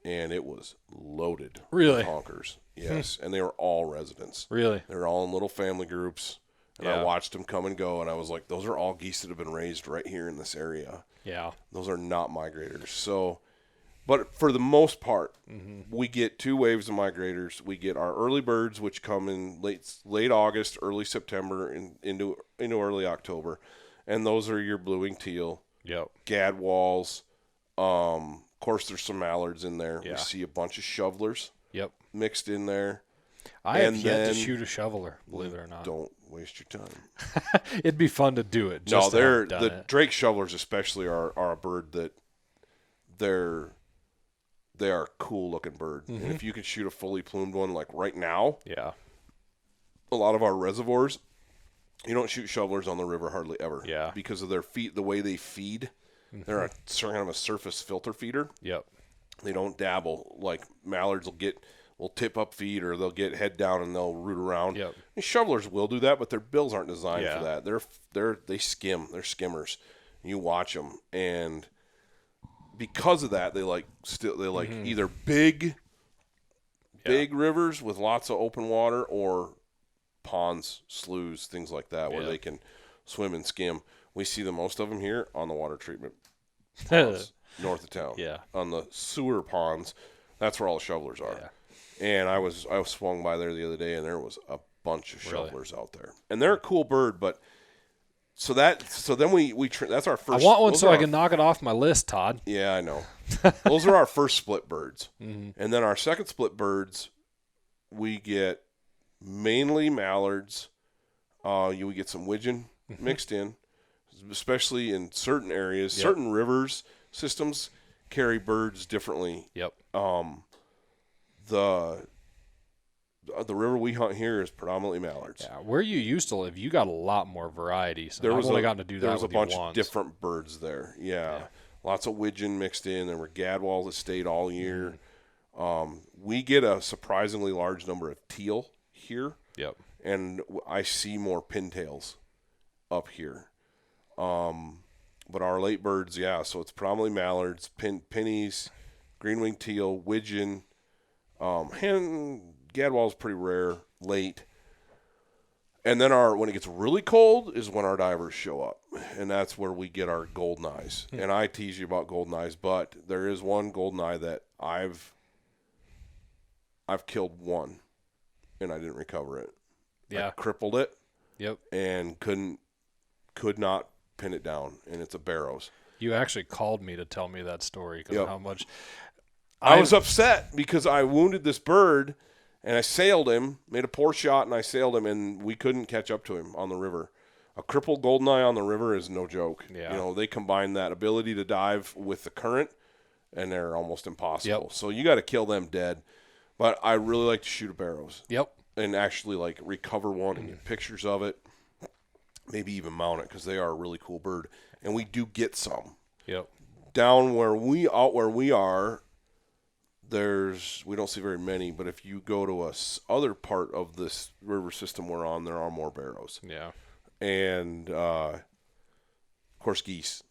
And it was loaded Really? with honkers. Yes, and they were all residents. Really? They were all in little family groups, and Yeah. I watched them come and go, and I was like, those are all geese that have been raised right here in this area. Yeah. Those are not migrators. So, but for the most part, we get 2 waves of migrators. We get our early birds, which come in late August, early September, and into early October, and those are your blue-winged teal, Yep. gadwalls. Of course, there's some mallards in there. Yeah. We see a bunch of shovelers Yep. mixed in there. I have And yet to then- shower, shoveler, believe it or not. Don't waste your time. It'd be fun to do it. No, Just to have done the it. drake shovelers especially are a bird that they are a cool looking bird. And if you can shoot a fully plumed one like right now, Yeah. a lot of our reservoirs, you don't shoot shovelers on the river hardly ever. Yeah. Because of their feet, the way they feed. They're a kind of a surface filter feeder. Yep. They don't dabble like mallards will tip up feet, or they'll get head down and they'll root around. Yep. And shovelers will do that, but their bills aren't designed Yeah. for that. They skim. They're skimmers. You watch them, and because of that, they like either big rivers with lots of open water, or ponds, sloughs, things like that, where Yeah. they can swim and skim. We see the most of them here on the water treatment ponds north of town. Yeah. On the sewer ponds, that's where all the shovelers are. Yeah. And I was swung by there the other day, and there was a bunch of Really? shovelers out there. And they're a cool bird, but so then we that's our I first. want one those so are I our- can knock it off my list, Todd. Yeah, I know. Those are our first split birds. And then our second split birds, we get mainly mallards. We get some widgeon mixed in, especially in certain areas. Yep. Certain rivers systems carry birds differently. Yep. The river we hunt here is predominantly mallards. Yeah. Where you used to live, you got a lot more varieties. There was I've only gotten to do that there was a with you bunch once. of different birds there. Yeah. Lots of widgeon mixed in. There were gadwalls that stayed all year. We get a surprisingly large number of teal here, Yep. and I see more pintails up here. But our late birds, so it's predominantly mallards, pennies, green-winged teal, widgeon. Gadwall's pretty rare late. And then when it gets really cold is when our divers show up, and that's where we get our goldeneyes. And I tease you about goldeneyes, but there is one goldeneye that I've killed one, and I didn't recover it. Yeah. I crippled it Yep. and could not pin it down, and it's a Barrows. You actually called me to tell me that story because Yep. of how much I was upset because I wounded this bird, and I sailed him, made a poor shot, and I sailed him, and we couldn't catch up to him on the river. A crippled goldeneye on the river is no joke. Yeah. They combine that ability to dive with the current, and they're almost impossible. Yep. So you got to kill them dead. But I really like to shoot a Barrows. Yep. And actually recover one and get pictures of it, maybe even mount it, because they are a really cool bird. And we do get some. Yep. Down where we are, we don't see very many, but if you go to other part of this river system we're on, there are more Barrows. Yeah. And of course geese.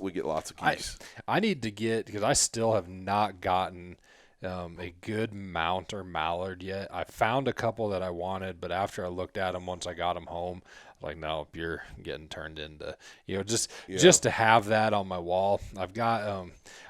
We get lots of geese. I need to get, because I still have not gotten a good mount or mallard yet. I found a couple that I wanted, but after I looked at them once I got them home, I was like, no, you're getting turned into, just to have that on my wall. I've got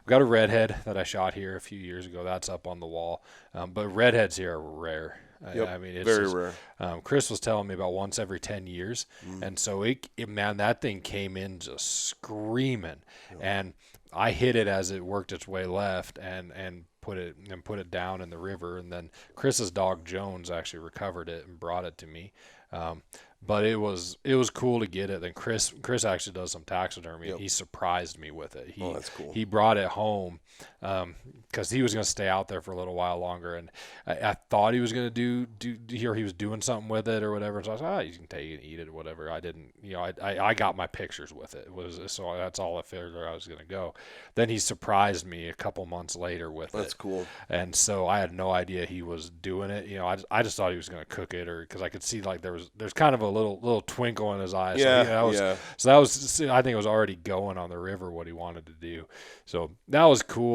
a redhead that I shot here a few years ago. That's up on the wall. But redheads here are rare. Yep, I mean, it's very just, rare. Chris was telling me about once every 10 years. And so man, that thing came in just screaming. And I hit it as it worked its way left and put it down in the river. And then Chris's dog Jones actually recovered it and brought it to me. But it was cool to get it. Then Chris actually does some taxidermy. Yep. He surprised me with it. That's cool. He brought it home because he was going to stay out there for a little while longer, and I thought he was going to he was doing something with it or whatever. So I was like, you can take it and eat it or whatever. I didn't, I got my pictures with it. So that's all I figured I was going to go. Then he surprised me a couple months later with it. That's cool. And so I had no idea he was doing it. I just thought he was going to cook it, or because I could see like there's kind of a little twinkle in his eyes. Yeah, so that was I think it was already going on the river what he wanted to do. So that was cool.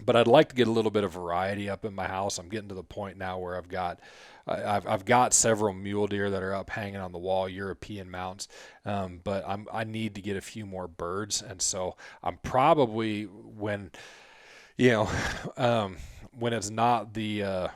But I'd like to get a little bit of variety up in my house. I'm getting to the point now where I've got several mule deer that are up hanging on the wall, European mounts. But I need to get a few more birds, and so I'm probably when it's not the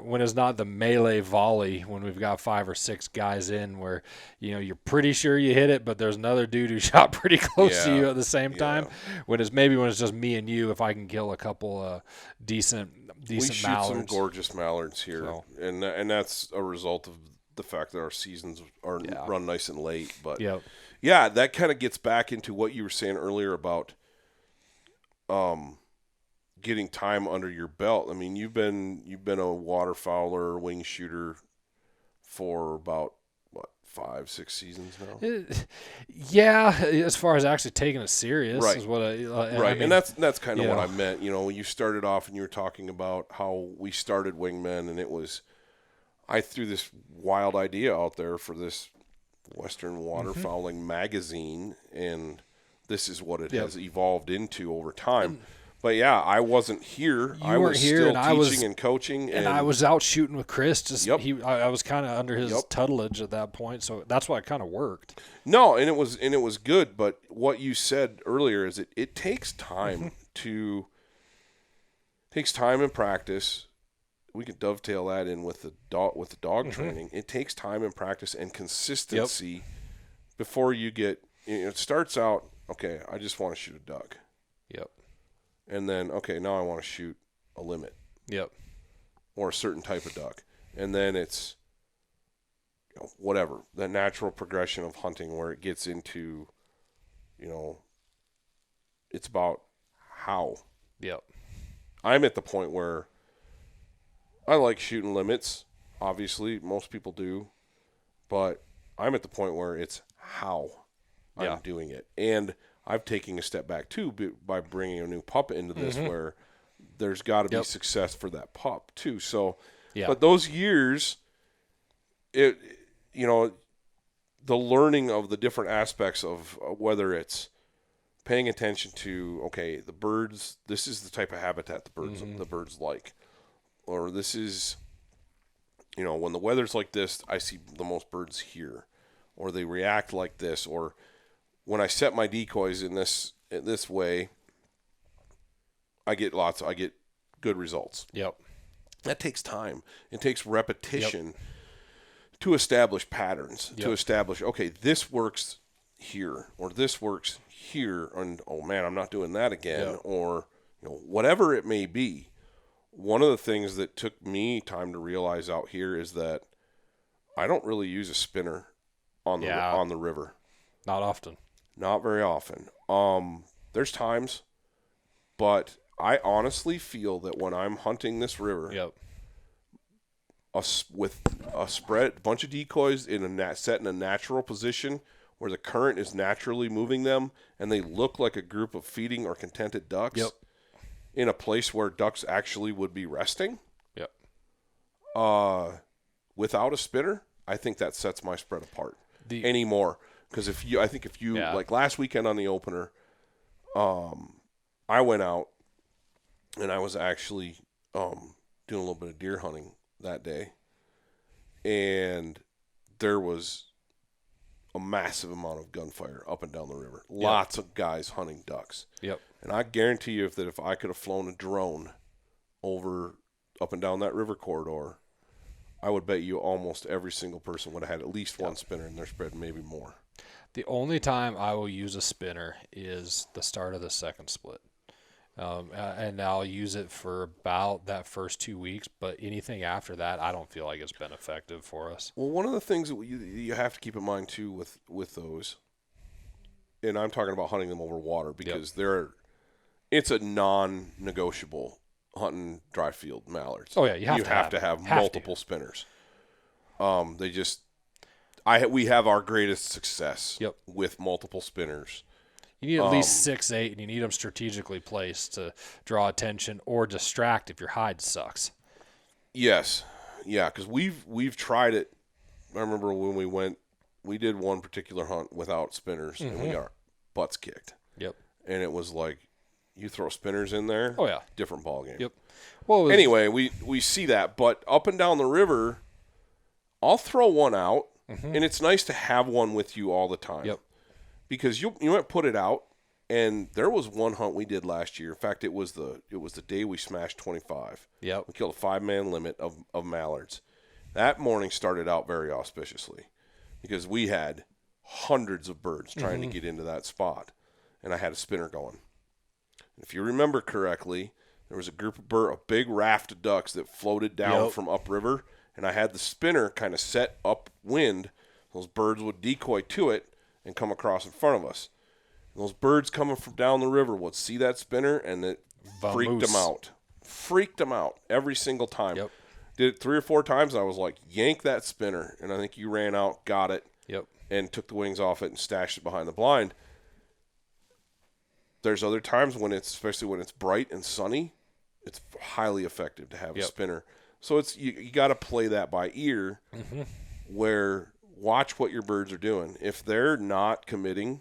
when it's not the melee volley, when we've got 5 or 6 guys in where, you're pretty sure you hit it, but there's another dude who shot pretty close to you at the same time. When it's just me and you, if I can kill a couple decent we shoot mallards. some gorgeous mallards here, So. and that's a result of the fact that our seasons are run nice and late. But yeah, that kind of gets back into what you were saying earlier about getting time under your belt. I mean, you've been a waterfowler, wing shooter for about 5-6 seasons now. Yeah, as far as actually taking it serious, right? Is what right, I mean, and that's kind of what I meant. When you started off and you were talking about how we started Wingmen, and it was I threw this wild idea out there for this Western waterfowling magazine, and this is what it has evolved into over time. But yeah, I wasn't here. I was still teaching and coaching, and I was out shooting with Chris. I was kind of under his tutelage at that point, so that's why it kind of worked. No, and it was good. But what you said earlier is it takes time and practice. We can dovetail that in with the dog training. It takes time and practice and consistency before you get. It starts out okay. I just want to shoot a duck. Yep. And then, okay, now I want to shoot a limit. Yep. Or a certain type of duck. And then it's, whatever, the natural progression of hunting where it gets into, it's about how. Yep. I'm at the point where I like shooting limits. Obviously, most people do. But I'm at the point where it's how I'm doing it. And I've taken a step back, too, by bringing a new pup into this where there's got to be success for that pup, too. So, but those years, the learning of the different aspects of whether it's paying attention to, okay, the birds, this is the type of habitat the birds like. Or this is, when the weather's like this, I see the most birds here. Or they react like this, or when I set my decoys in this way, I get good results. Yep. That takes time. It takes repetition to establish patterns, to establish, okay, this works here, or this works here, and oh man, I'm not doing that again, or whatever it may be. One of the things that took me time to realize out here is that I don't really use a spinner on the river. Not often. Not very often. There's times, but I honestly feel that when I'm hunting this river, with a bunch of decoys set in a natural position where the current is naturally moving them, and they look like a group of feeding or contented ducks in a place where ducks actually would be resting. Without a spinner, I think that sets my spread apart anymore. Because if you like last weekend on the opener, I went out and I was actually doing a little bit of deer hunting that day, and there was a massive amount of gunfire up and down the river. Lots of guys hunting ducks. Yep. And I guarantee you if I could have flown a drone up and down that river corridor, I would bet you almost every single person would have had at least one spinner in their spread, maybe more. The only time I will use a spinner is the start of the second split. And I'll use it for about that first 2 weeks, but anything after that, I don't feel like it's been effective for us. Well, one of the things that you have to keep in mind, too, with those, and I'm talking about hunting them over water, because it's a non-negotiable hunting dry field mallards. Oh, yeah, you have to have multiple spinners. We have our greatest success with multiple spinners. You need at least 6, 8, and you need them strategically placed to draw attention or distract if your hide sucks. Yes. Yeah, because we've tried it. I remember when we did one particular hunt without spinners, and we got our butts kicked. Yep. And it was like, you throw spinners in there, different ballgame. Yep. Well, anyway, we see that, but up and down the river, I'll throw one out, and it's nice to have one with you all the time. Yep. Because you might put it out, and there was one hunt we did last year. In fact, it was the day we smashed 25. Yep. We killed a 5-man limit of mallards. That morning started out very auspiciously because we had hundreds of birds trying to get into that spot, and I had a spinner going. If you remember correctly, there was a big raft of ducks that floated down from upriver, and I had the spinner kind of set upwind. Those birds would decoy to it and come across in front of us. And those birds coming from down the river would see that spinner, and it freaked them out. Freaked them out every single time. Yep. Did it 3 or 4 times, and I was like, yank that spinner. And I think you ran out, got it, and took the wings off it and stashed it behind the blind. There's other times especially when it's bright and sunny, it's highly effective to have a spinner. So it's you got to play that by ear, where watch what your birds are doing. If they're not committing,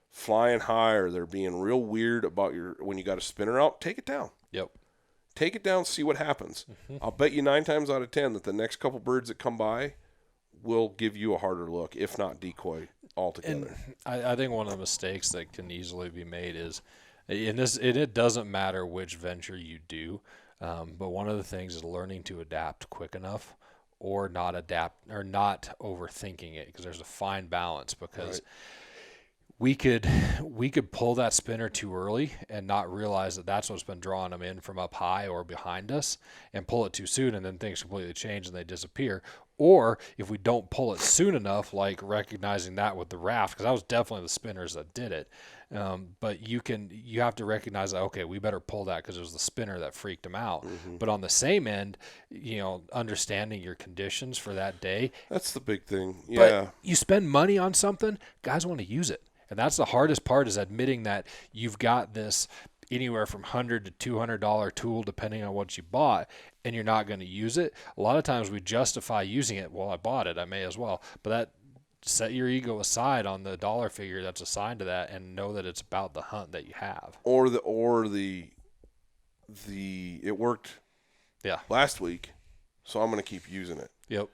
flying high, or they're being real weird about when you got a spinner out, take it down. Yep. Take it down, see what happens. I'll bet you 9 times out of 10 that the next couple birds that come by will give you a harder look, if not decoy altogether. And I think one of the mistakes that can easily be made is, it doesn't matter which venture you do, but one of the things is learning to adapt quick enough, or not adapt, or not overthinking it, because there's a fine balance. Because we could pull that spinner too early and not realize that that's what's been drawing them in from up high or behind us, and pull it too soon, and then things completely change and they disappear. Or if we don't pull it soon enough, like recognizing that with the raft, because that was definitely the spinners that did it. But you have to recognize that, okay, we better pull that because it was the spinner that freaked them out. But on the same end, understanding your conditions for that day. That's the big thing. Yeah. But you spend money on something, guys want to use it. And that's the hardest part, is admitting that you've got this anywhere from $100 to $200 tool, depending on what you bought, and you're not going to use it. A lot of times we justify using it. Well, I bought it, I may as well. But that, set your ego aside on the dollar figure that's assigned to that, and know that it's about the hunt that you have. Or it worked last week, so I'm going to keep using it. Yep.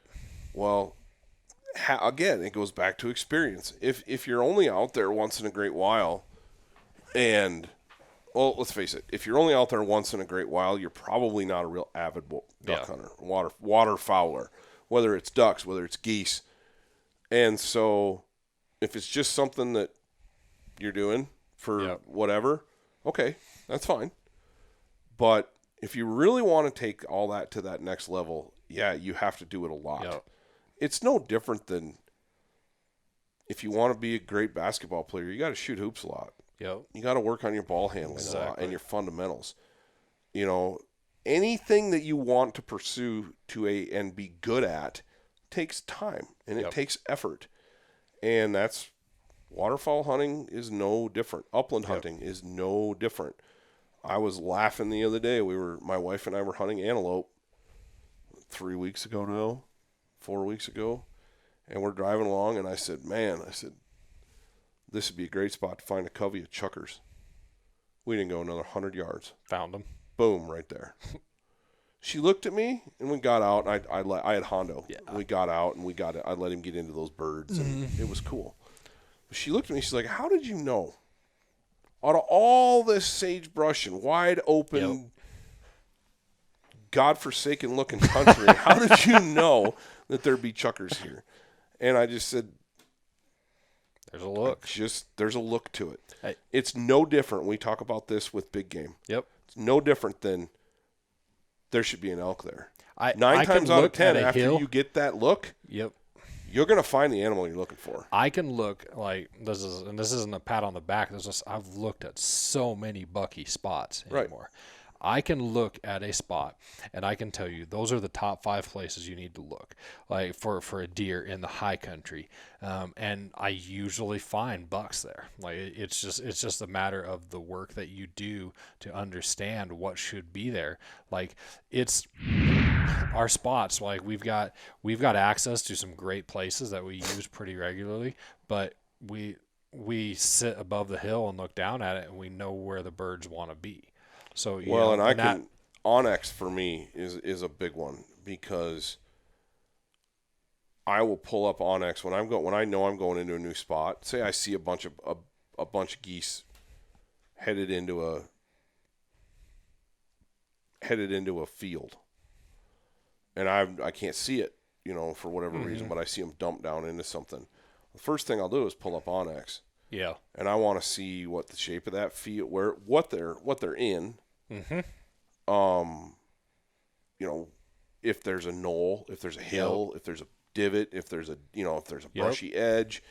Well, again, it goes back to experience. If you're only out there once in a great while, and well, let's face it, if you're only out there once in a great while, you're probably not a real avid duck hunter, waterfowler, whether it's ducks, whether it's geese. And so if it's just something that you're doing for whatever, okay, that's fine. But if you really want to take all that to that next level, you have to do it a lot. Yep. It's no different than if you want to be a great basketball player, you got to shoot hoops a lot. Yep. You got to work on your ball handling a lot and your fundamentals. Anything that you want to pursue and be good at takes time, and it takes effort. And that's waterfowl hunting is no different. Upland hunting is no different. I was laughing the other day. My wife and I were hunting antelope 4 weeks ago, and we're driving along, and I said, this would be a great spot to find a covey of chuckers. We didn't go another 100 yards. Found them. Boom, right there. She looked at me, and we got out. And I had Hondo. Yeah. We got out, and I let him get into those birds, and it was cool. But she looked at me. She's like, "How did you know? Out of all this sagebrush and wide open, godforsaken looking country, how did you know that there'd be chuckers here?" And I just said, "There's a look. There's a look to it. It's no different." We talk about this with big game. Yep. It's no different than there should be an elk there. 9 I times out of 10, after hill, you get that look, yep, you're going to find the animal you're looking for. I can look this isn't a pat on the back. I've looked at so many bucky spots anymore. Right. I can look at a spot and I can tell you those are the top 5 places you need to look, like for a deer in the high country. And I usually find bucks there. Like it's just a matter of the work that you do to understand what should be there. Like it's our spots. Like we've got access to some great places that we use pretty regularly, but we sit above the hill and look down at it and we know where the birds want to be. So Onyx for me is a big one because I will pull up Onyx when I know I'm going into a new spot. Say I see a bunch of geese headed into a field, and I can't see it, for whatever reason, but I see them dump down into something. The first thing I'll do is pull up Onyx. Yeah. And I want to see what the shape of that field, what they're in. Mm-hmm. If there's a knoll, if there's a hill, if there's a divot, if there's a brushy edge,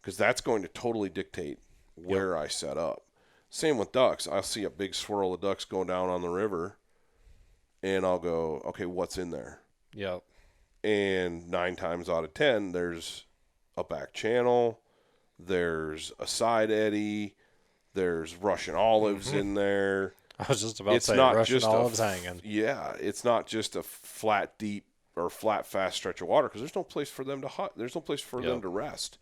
because that's going to totally dictate where I set up. Same with ducks. I'll see a big swirl of ducks going down on the river, and I'll go, okay, what's in there? Yep. And 9 times out of 10, there's a back channel. There's a side eddy. There's Russian olives in there. I was just about to say Russian olives hanging. Yeah, it's not just a flat, deep, or flat, fast stretch of water because there's no place for them to hunt. There's no place for them to rest.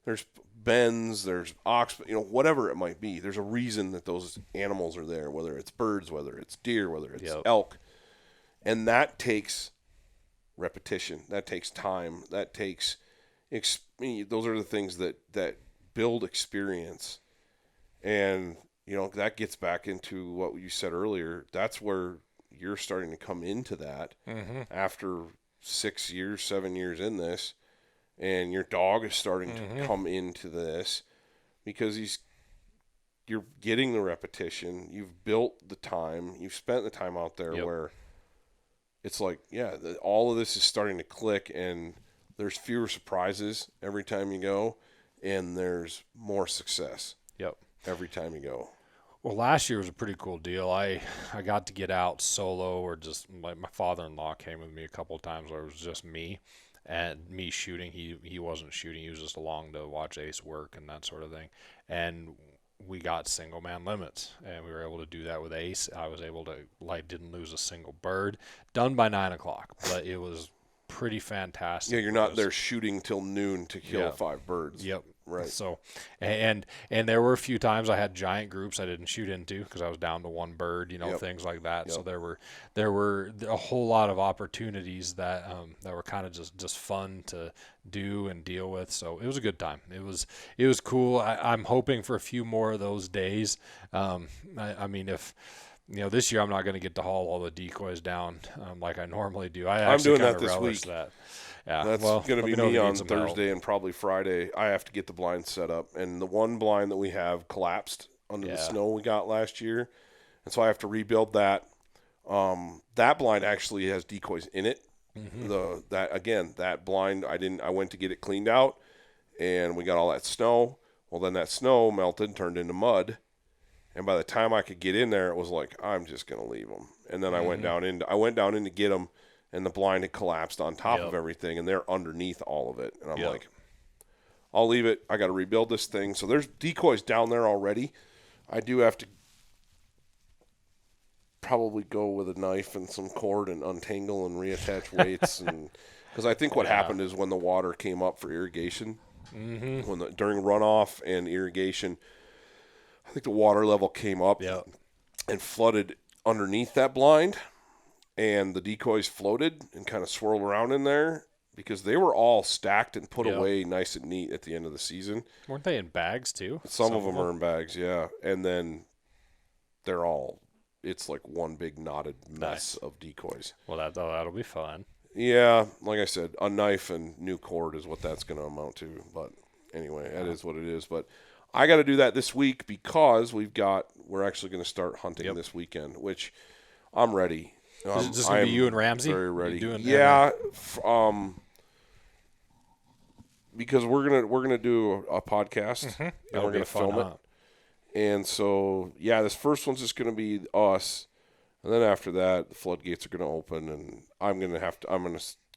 There's bends, there's ox, whatever it might be. There's a reason that those animals are there, whether it's birds, whether it's deer, whether it's elk. And that takes repetition. That takes time. That takes those are the things that build experience. And, that gets back into what you said earlier. That's where you're starting to come into that after 6 years, 7 years in this. And your dog is starting to come into this because you're getting the repetition. You've built the time. You've spent the time out there where it's like, all of this is starting to click and there's fewer surprises every time you go, and there's more success every time you go. Well, last year was a pretty cool deal. I got to get out solo, or just like my father-in-law came with me a couple of times where it was just me and me shooting. He wasn't shooting. He was just along to watch Ace work and that sort of thing. And we got single man limits, and we were able to do that with Ace. I was able to, didn't lose a single bird. Done by 9 o'clock, but it was pretty fantastic. Yeah, you're not there shooting till noon to kill 5 birds. Yep. Right. So, and there were a few times I had giant groups I didn't shoot into because I was down to 1 bird, things like that. Yep. So there were a whole lot of opportunities that were kind of just fun to do and deal with. So it was a good time. It was cool. I'm hoping for a few more of those days. I mean, if this year I'm not going to get to haul all the decoys down like I normally do. I'm doing that this week. That. Yeah, that's going to be me on Thursday and probably Friday. I have to get the blinds set up. And the one blind that we have collapsed under the snow we got last year. And so I have to rebuild that. That blind actually has decoys in it. Mm-hmm. That blind, I went to get it cleaned out, and we got all that snow. Well, then that snow melted and turned into mud. And by the time I could get in there, it was like, I'm just going to leave them. And then I went down in to get them. And the blind had collapsed on top of everything, and they're underneath all of it. And I'm like, I'll leave it. I got to rebuild this thing. So there's decoys down there already. I do have to probably go with a knife and some cord and untangle and reattach weights. And because I think what happened is when the water came up for irrigation, during runoff and irrigation, I think the water level came up and flooded underneath that blind, and the decoys floated and kind of swirled around in there because they were all stacked and put away nice and neat at the end of the season. Weren't they in bags too? Some of them are in bags, yeah. And then it's like one big knotted mess of decoys. Well, that'll be fun. Yeah, like I said, a knife and new cord is what that's going to amount to. But anyway, that is what it is. But I got to do that this week because we're actually going to start hunting this weekend, which I'm ready. Is it just going to be you and Ramsey? Very ready. Yeah. Because we're gonna do a podcast and we're gonna film it. And so this first one's just gonna be us, and then after that the floodgates are gonna open, and I'm gonna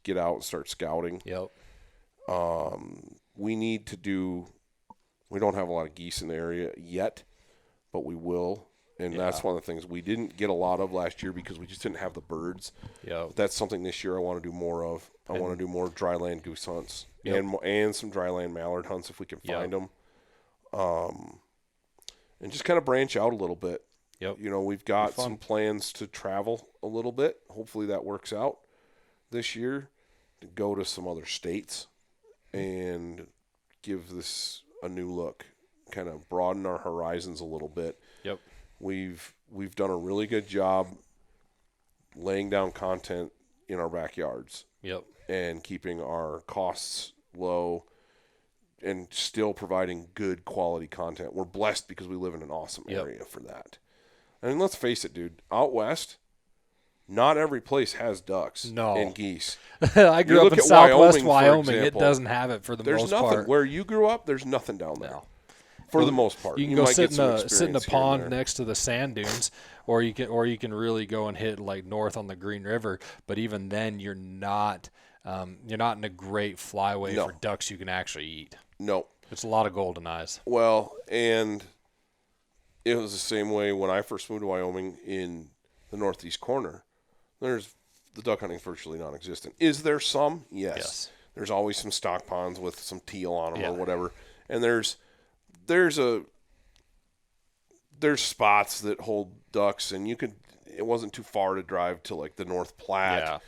get out and start scouting. Yep. We don't have a lot of geese in the area yet, but we will. And that's one of the things we didn't get a lot of last year because we just didn't have the birds. Yeah. That's something this year I want to do more of. I want to do more dryland goose hunts and some dryland mallard hunts if we can find them. And just kind of branch out a little bit. Yep. We've got some plans to travel a little bit. Hopefully that works out this year, to go to some other states and give this a new look, kind of broaden our horizons a little bit. Yep. We've done a really good job laying down content in our backyards. Yep. And keeping our costs low and still providing good quality content. We're blessed because we live in an awesome area for that. I mean, let's face it, dude. Out west, not every place has ducks and geese. I grew up in southwest Wyoming. It doesn't have it for the most part. There's nothing. Where you grew up, there's nothing down there. No. For the most part, you can go sit in a pond next to the sand dunes, or you can really go and hit like north on the Green River. But even then, you're not in a great flyway for ducks you can actually eat. No, it's a lot of goldeneyes. Well, and it was the same way when I first moved to Wyoming in the northeast corner. The duck hunting is virtually non-existent. Is there some? Yes. There's always some stock ponds with some teal on them or whatever, and there's spots that hold ducks, and it wasn't too far to drive to like the North Platte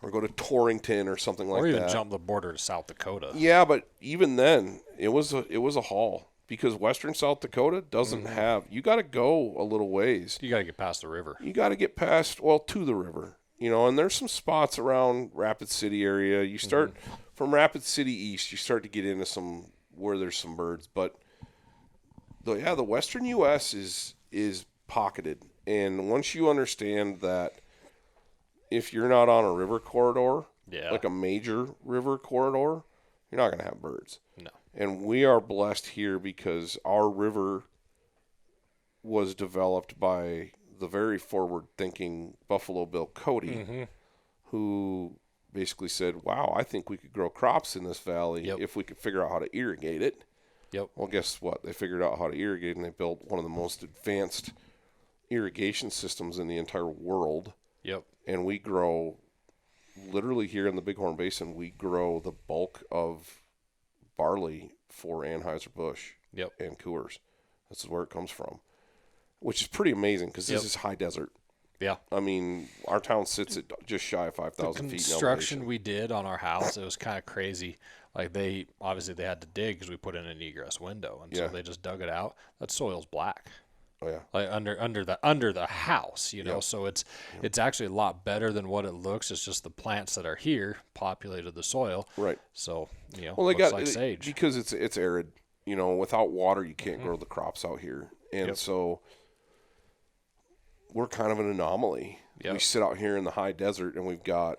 or go to Torrington or something like that. Or even jump the border to South Dakota. Yeah, but even then, it was a haul because western South Dakota doesn't have. You got to go a little ways. You got to get past the river. You got to get past to the river. And there's some spots around Rapid City area. You start from Rapid City east, you start to get into some where there's some birds, but the western U.S. is pocketed. And once you understand that if you're not on a river corridor, like a major river corridor, you're not going to have birds. No. And we are blessed here because our river was developed by the very forward-thinking Buffalo Bill Cody, who basically said, wow, I think we could grow crops in this valley if we could figure out how to irrigate it. Yep. Well, guess what? They figured out how to irrigate, and they built one of the most advanced irrigation systems in the entire world. Yep. And we grow, literally here in the Bighorn Basin, we grow the bulk of barley for Anheuser-Busch and Coors. This is where it comes from, which is pretty amazing because this is high desert. Yeah. I mean, our town sits at just shy of 5,000 feet in elevation. The construction we did on our house, it was kind of crazy. Like they had to dig because we put in an egress window, and so they just dug it out. That soil's black. Oh yeah. Like under the house, So it's actually a lot better than what it looks. It's just the plants that are here populated the soil. Right. So well, they got like sage because it's arid. Without water, you can't grow the crops out here, and so we're kind of an anomaly. Yep. We sit out here in the high desert, and we've got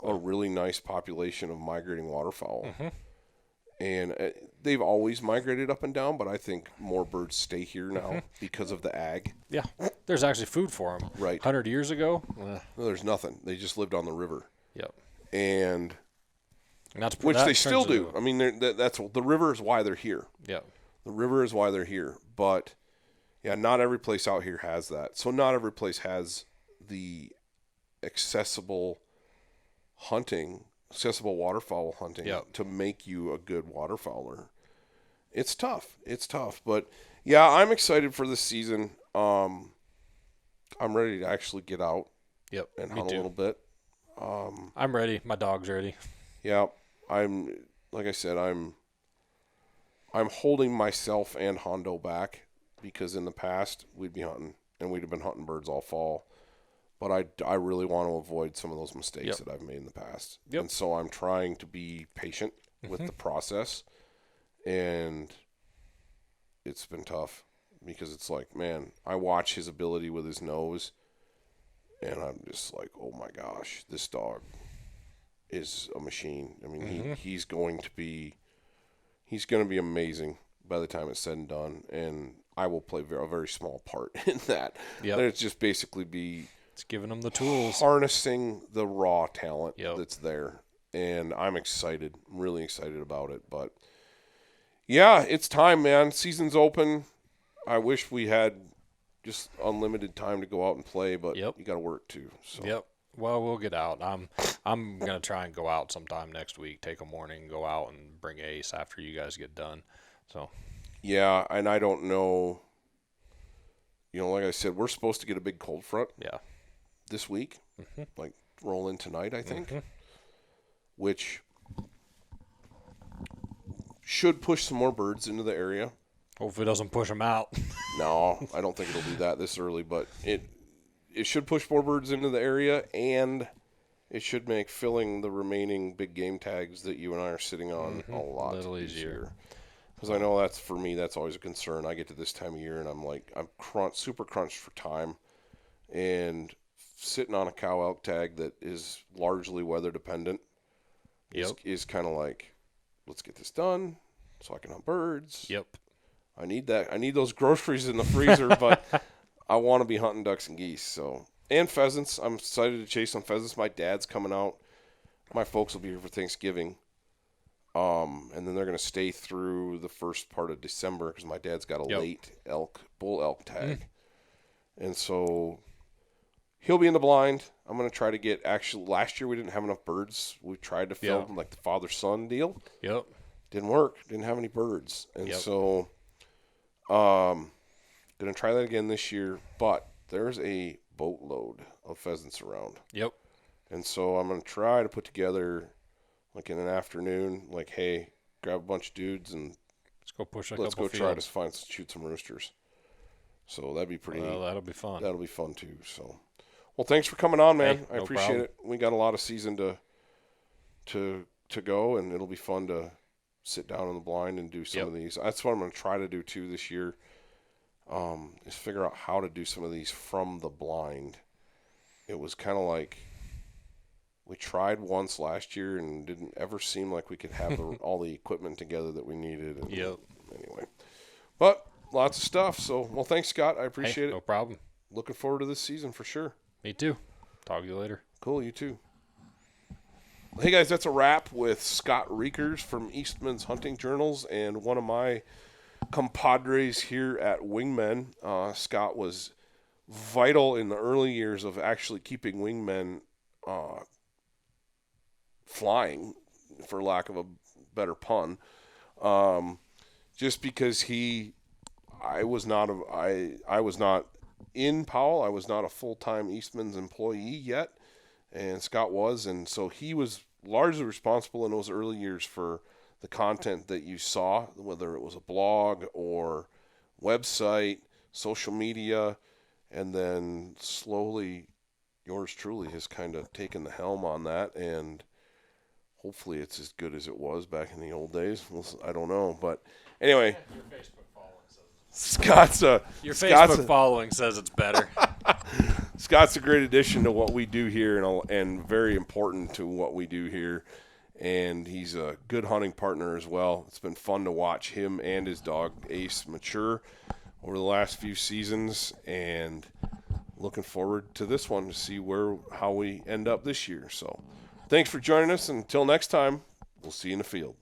a really nice population of migrating waterfowl. And they've always migrated up and down, but I think more birds stay here now because of the ag. Yeah, there's actually food for them. Right. 100 years ago? No, there's nothing. They just lived on the river. Yep. And which they still do. I mean, that's the river is why they're here. Yeah. The river is why they're here. But, not every place out here has that. So not every place has the accessible waterfowl hunting to make you a good waterfowler. It's tough. But I'm excited for this season. I'm ready to actually get out Yep. and Me hunt too. a little bit. I'm ready. My dog's ready. Yeah, like I said, I'm holding myself and Hondo back because in the past we'd be hunting and we'd have been hunting birds all fall. But I really want to avoid some of those mistakes that I've made in the past. Yep. And so I'm trying to be patient with the process. And it's been tough because it's like, man, I watch his ability with his nose and I'm just like, oh my gosh, this dog is a machine. I mean, he's going to be amazing by the time it's said and done. And I will play a very small part in that. Yep. It's just basically be It's giving them the tools. harnessing the raw talent Yep. that's there. And I'm excited. I'm really excited about it. But, yeah, it's time, man. Season's open. I wish we had just unlimited time to go out and play, but you got to work too. So. Yep. Well, we'll get out. I'm gonna try and go out sometime next week. Take a morning, go out and bring Ace after you guys get done. So. Yeah, and I don't know. You know, like I said, we're supposed to get a big cold front. Yeah. This week, like roll in tonight, I think, which should push some more birds into the area. Hopefully, it doesn't push them out. No, I don't think it'll do that this early, but it should push more birds into the area, and it should make filling the remaining big game tags that you and I are sitting on a lot easier. Because I know that's, for me, that's always a concern. I get to this time of year, and I'm like, I'm super crunched for time, and sitting on a cow elk tag that is largely weather dependent is kind of like, let's get this done so I can hunt birds. Yep. I need that. I need those groceries in the freezer, but I want to be hunting ducks and geese. So, and pheasants. I'm excited to chase some pheasants. My dad's coming out. My folks will be here for Thanksgiving. And then they're going to stay through the first part of December because my dad's got a late bull elk tag. And so he'll be in the blind. I'm going to try to get, actually, last year we didn't have enough birds. We tried to film like the father-son deal. Yep. Didn't work. Didn't have any birds. And so going to try that again this year. But there's a boatload of pheasants around. Yep. And so I'm going to try to put together, like in an afternoon, like, hey, grab a bunch of dudes and let's go push let's go try to shoot some roosters. So that'd be pretty. Well, that'll be fun. That'll be fun too. So, well, thanks for coming on, man. Hey, I no appreciate problem. it. We got a lot of season to go, and it'll be fun to sit down in the blind and do some of these. That's what I'm going to try to do too this year. Is figure out how to do some of these from the blind. It was kind of like we tried once last year and didn't ever seem like we could have all the equipment together that we needed. And anyway, but lots of stuff. So, well, thanks, Scott. I appreciate it. No problem. Looking forward to this season for sure. Me too. Talk to you later. Cool, you too. Hey, guys, that's a wrap with Scott Reekers from Eastman's Hunting Journals and one of my compadres here at Wingmen. Scott was vital in the early years of actually keeping Wingmen flying, for lack of a better pun, just because I was not in Powell. I was not a full-time Eastman's employee yet, and Scott was, and so he was largely responsible in those early years for the content that you saw, whether it was a blog or website, social media, and then slowly yours truly has kind of taken the helm on that, and hopefully it's as good as it was back in the old days. I don't know, but anyway. Your Facebook following says it's better. Scott's a great addition to what we do here and very important to what we do here. And he's a good hunting partner as well. It's been fun to watch him and his dog Ace mature over the last few seasons, and looking forward to this one to see how we end up this year. So thanks for joining us. Until next time, we'll see you in the field.